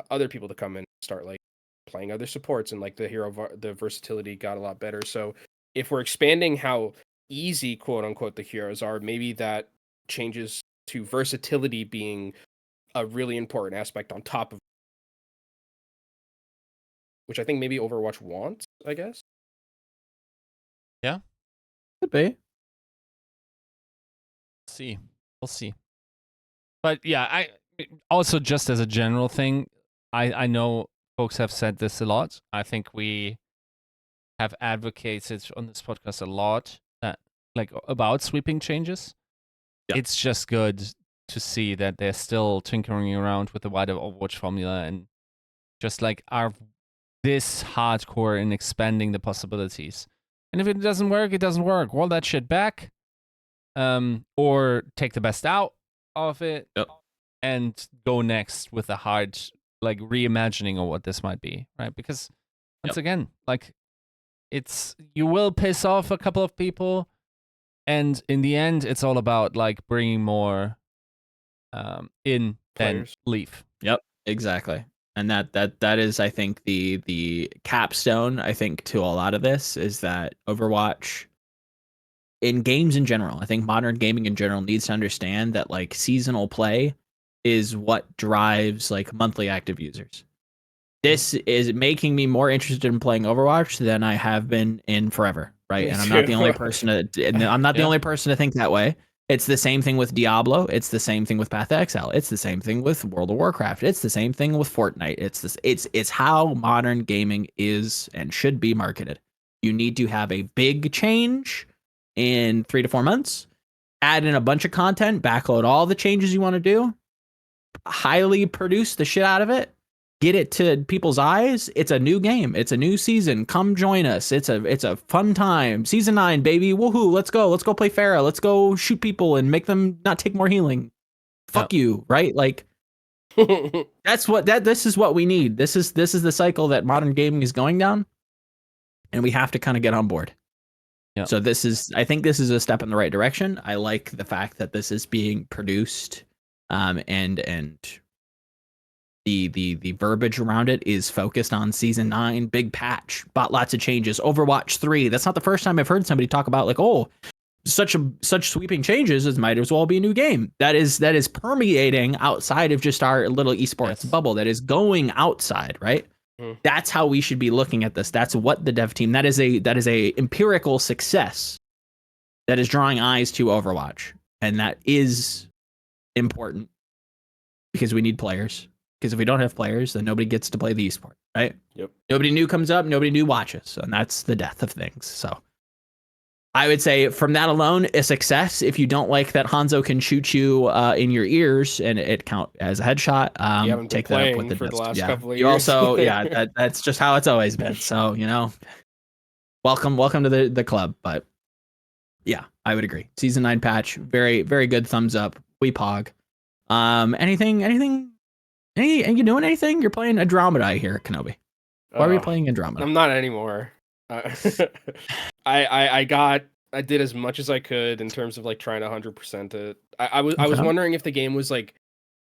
other people to come in and start like playing other supports, and like the versatility got a lot better. So if we're expanding how easy, quote unquote, the heroes are, maybe that changes to versatility being a really important aspect on top of, which I think maybe Overwatch wants, I guess. Yeah, Could be. We'll see. But yeah, I also, just as a general thing, I know folks have said this a lot. I think we have advocated on this podcast a lot that like about sweeping changes. Yeah. It's just good to see that they're still tinkering around with the wider Overwatch formula and just like are this hardcore in expanding the possibilities. And if it doesn't work, it doesn't work. Roll that shit back. Or take the best out of it. Yep. And go next with a hard like reimagining of what this might be, right? Because once again, like you will piss off a couple of people, and in the end, it's all about like bringing more in Players. than leave. Yep, exactly. And that is, I think, the capstone, I think, to a lot of this is that Overwatch, in games in general, I think modern gaming in general needs to understand that like seasonal play is what drives like monthly active users. This is making me more interested in playing Overwatch than I have been in forever, right? Me And I'm not the only too. person the only person to think that way. It's the same thing with Diablo. It's the same thing with Path to Exile. It's the same thing with World of Warcraft. It's the same thing with Fortnite. It's how modern gaming is and should be marketed. You need to have a big change in 3 to 4 months, add in a bunch of content, backload all the changes you want to do, highly produce the shit out of it, get it to people's eyes. It's a new game. It's a new season. Come join us. It's a fun time. Season 9, baby. Woohoo. Let's go. Let's go play Pharah. Let's go shoot people and make them not take more healing. Fuck you, right? Like this is what we need. This is the cycle that modern gaming is going down, and we have to kind of get on board. Yeah. So I think this is a step in the right direction. I like the fact that this is being produced, and the verbiage around it is focused on season 9, big patch, bought lots of changes. Overwatch 3. That's not the first time I've heard somebody talk about like, oh, such sweeping changes, it might as well be a new game. That is permeating outside of just our little esports bubble. That is going outside, right? That's how we should be looking at this. That's what the dev team, that is a empirical success that is drawing eyes to Overwatch. And that is important because we need players. Because if we don't have players, then nobody gets to play the esport, right? Yep. Nobody new comes up, nobody new watches. And that's the death of things. So I would say from that alone, a success. If you don't like that Hanzo can shoot you in your ears and it count as a headshot, take that up with the for the dust. last couple of You years. also, that's just how it's always been. So, welcome to the club. But yeah, I would agree. Season 9 patch, very, very good thumbs up. We pog. Anything Hey, are you doing anything? You're playing Andromeda here, Kenobi. Why are you playing Andromeda? I'm not anymore. I did as much as I could in terms of like trying to 100% it. I was wondering if the game was like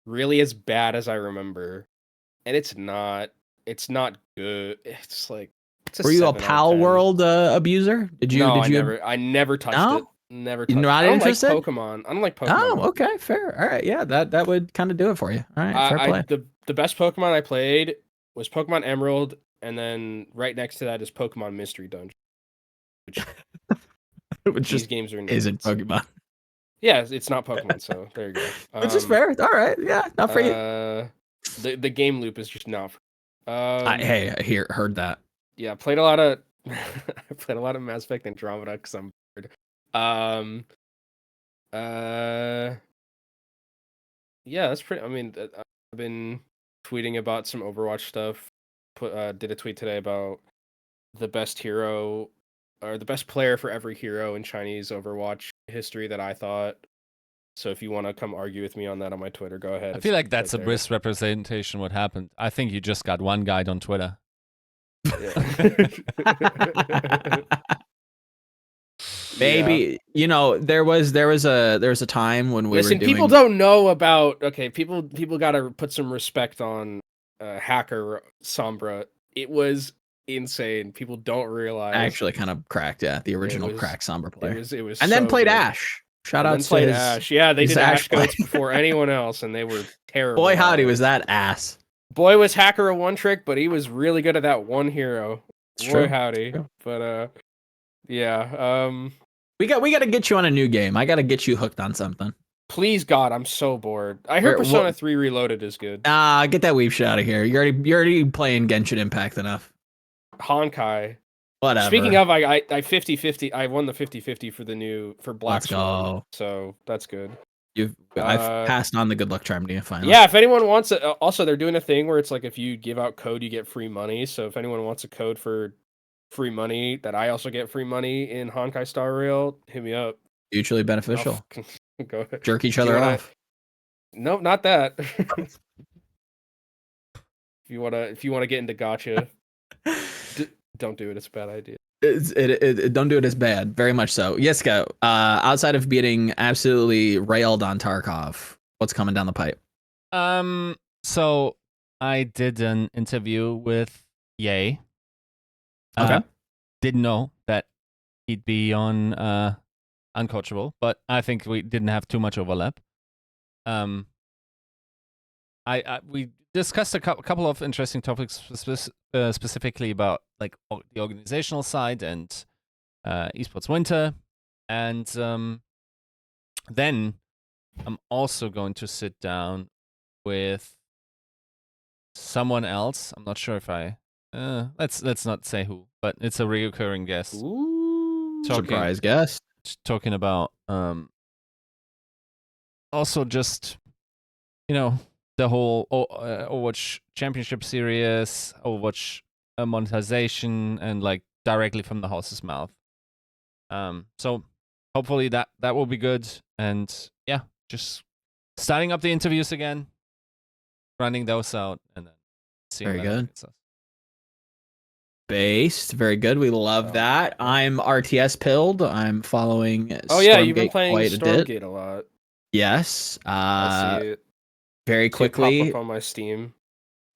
really as bad as I remember, and it's not. It's not good. It's like. Were you a Pal World abuser? No, I never touched it. Never touched You're not it. I don't interested? like Pokemon. I don't like Pokemon. Oh, okay, fair. All right, yeah, that would kind of do it for you. All right, fair play. The best Pokemon I played was Pokemon Emerald, and then right next to that is Pokemon Mystery Dungeon. Which these games are isn't Pokemon. Yeah, it's not Pokemon, so there you go. Which is fair. All right, yeah, not for you. The game loop is just not. I heard that. Yeah, I played a lot of I played a lot of Mass Effect Andromeda because I'm bored. Yeah, that's pretty. I mean, I've been tweeting about some Overwatch stuff. Did a tweet today about the best hero or the best player for every hero in Chinese Overwatch history that I thought. So if you want to come argue with me on that on my Twitter, go ahead. I feel like that's a misrepresentation what happened. I think you just got one guide on Twitter. Yeah. Maybe there was a time when we were doing... people don't know about people gotta put some respect on hacker Sombra. It was insane. People don't realize. I actually kind of cracked, the original crack Sombra player. It was and so then played good. Ash. Shout out to Ash. Yeah, they did Ash goats before anyone else, and they were terrible. Boy, howdy was that ass. Boy, was Hacker a one trick, but he was really good at that one hero. It's Boy, true. howdy. True. But yeah. We got to get you on a new game. I got to get you hooked on something. Please God, I'm so bored. I heard Persona 3 Reloaded is good. Get that weeb shit out of here. You're already playing Genshin Impact enough. Honkai. Whatever. Speaking of, I 50-50. I won the 50-50 for Black Swan. So that's good. I've passed on the good luck charm to you finally. Yeah, if anyone wants it, also they're doing a thing where it's like if you give out code, you get free money. So if anyone wants a code for free money that I also get free money in Honkai Star Rail, hit me up. Mutually beneficial. Go ahead. Jerk each other off. Nope, not that. If you wanna get into gacha, don't do it. It's a bad idea. Don't do it as bad. Very much so. Yiska, outside of getting absolutely railed on Tarkov, what's coming down the pipe? So I did an interview with Ye. Okay. Didn't know that he'd be on Uncoachable, but I think we didn't have too much overlap. We discussed a couple of interesting topics, specifically about like the organizational side and Esports Winter, and then I'm also going to sit down with someone else. I'm not sure if let's not say who, but it's a recurring guest. Ooh, surprise guest. Talking about also just the whole Overwatch Championship Series, Overwatch monetization, and like directly from the horse's mouth. So hopefully that will be good, and yeah, just starting up the interviews again, running those out, and then seeing. Very good. Based, very good. We love that. I'm RTS pilled. I'm following. You've been playing Stormgate a lot. Yes. I see it. Very quickly. Pop up on my Steam.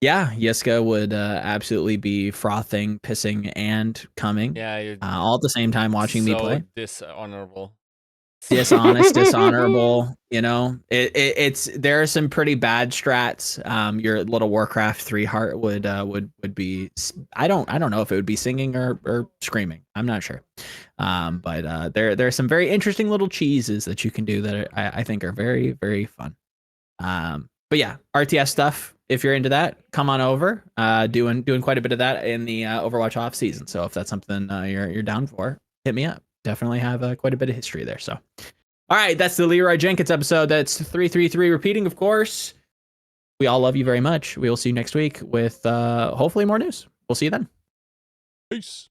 Yeah, Yiska would absolutely be frothing, pissing, and coming. Yeah, all at the same time watching me play. Dishonorable. Dishonest, dishonorable. It's there are some pretty bad strats. Your little Warcraft 3 heart would be. I don't know if it would be singing or screaming. I'm not sure. But there are some very interesting little cheeses that you can do that I think are very, very fun. But yeah, RTS stuff. If you're into that, come on over. Doing quite a bit of that in the Overwatch off season. So if that's something you're down for, hit me up. Definitely have quite a bit of history there. So, all right, that's the Leroy Jenkins episode. That's 333 repeating, of course. We all love you very much. We will see you next week with hopefully more news. We'll see you then. Peace.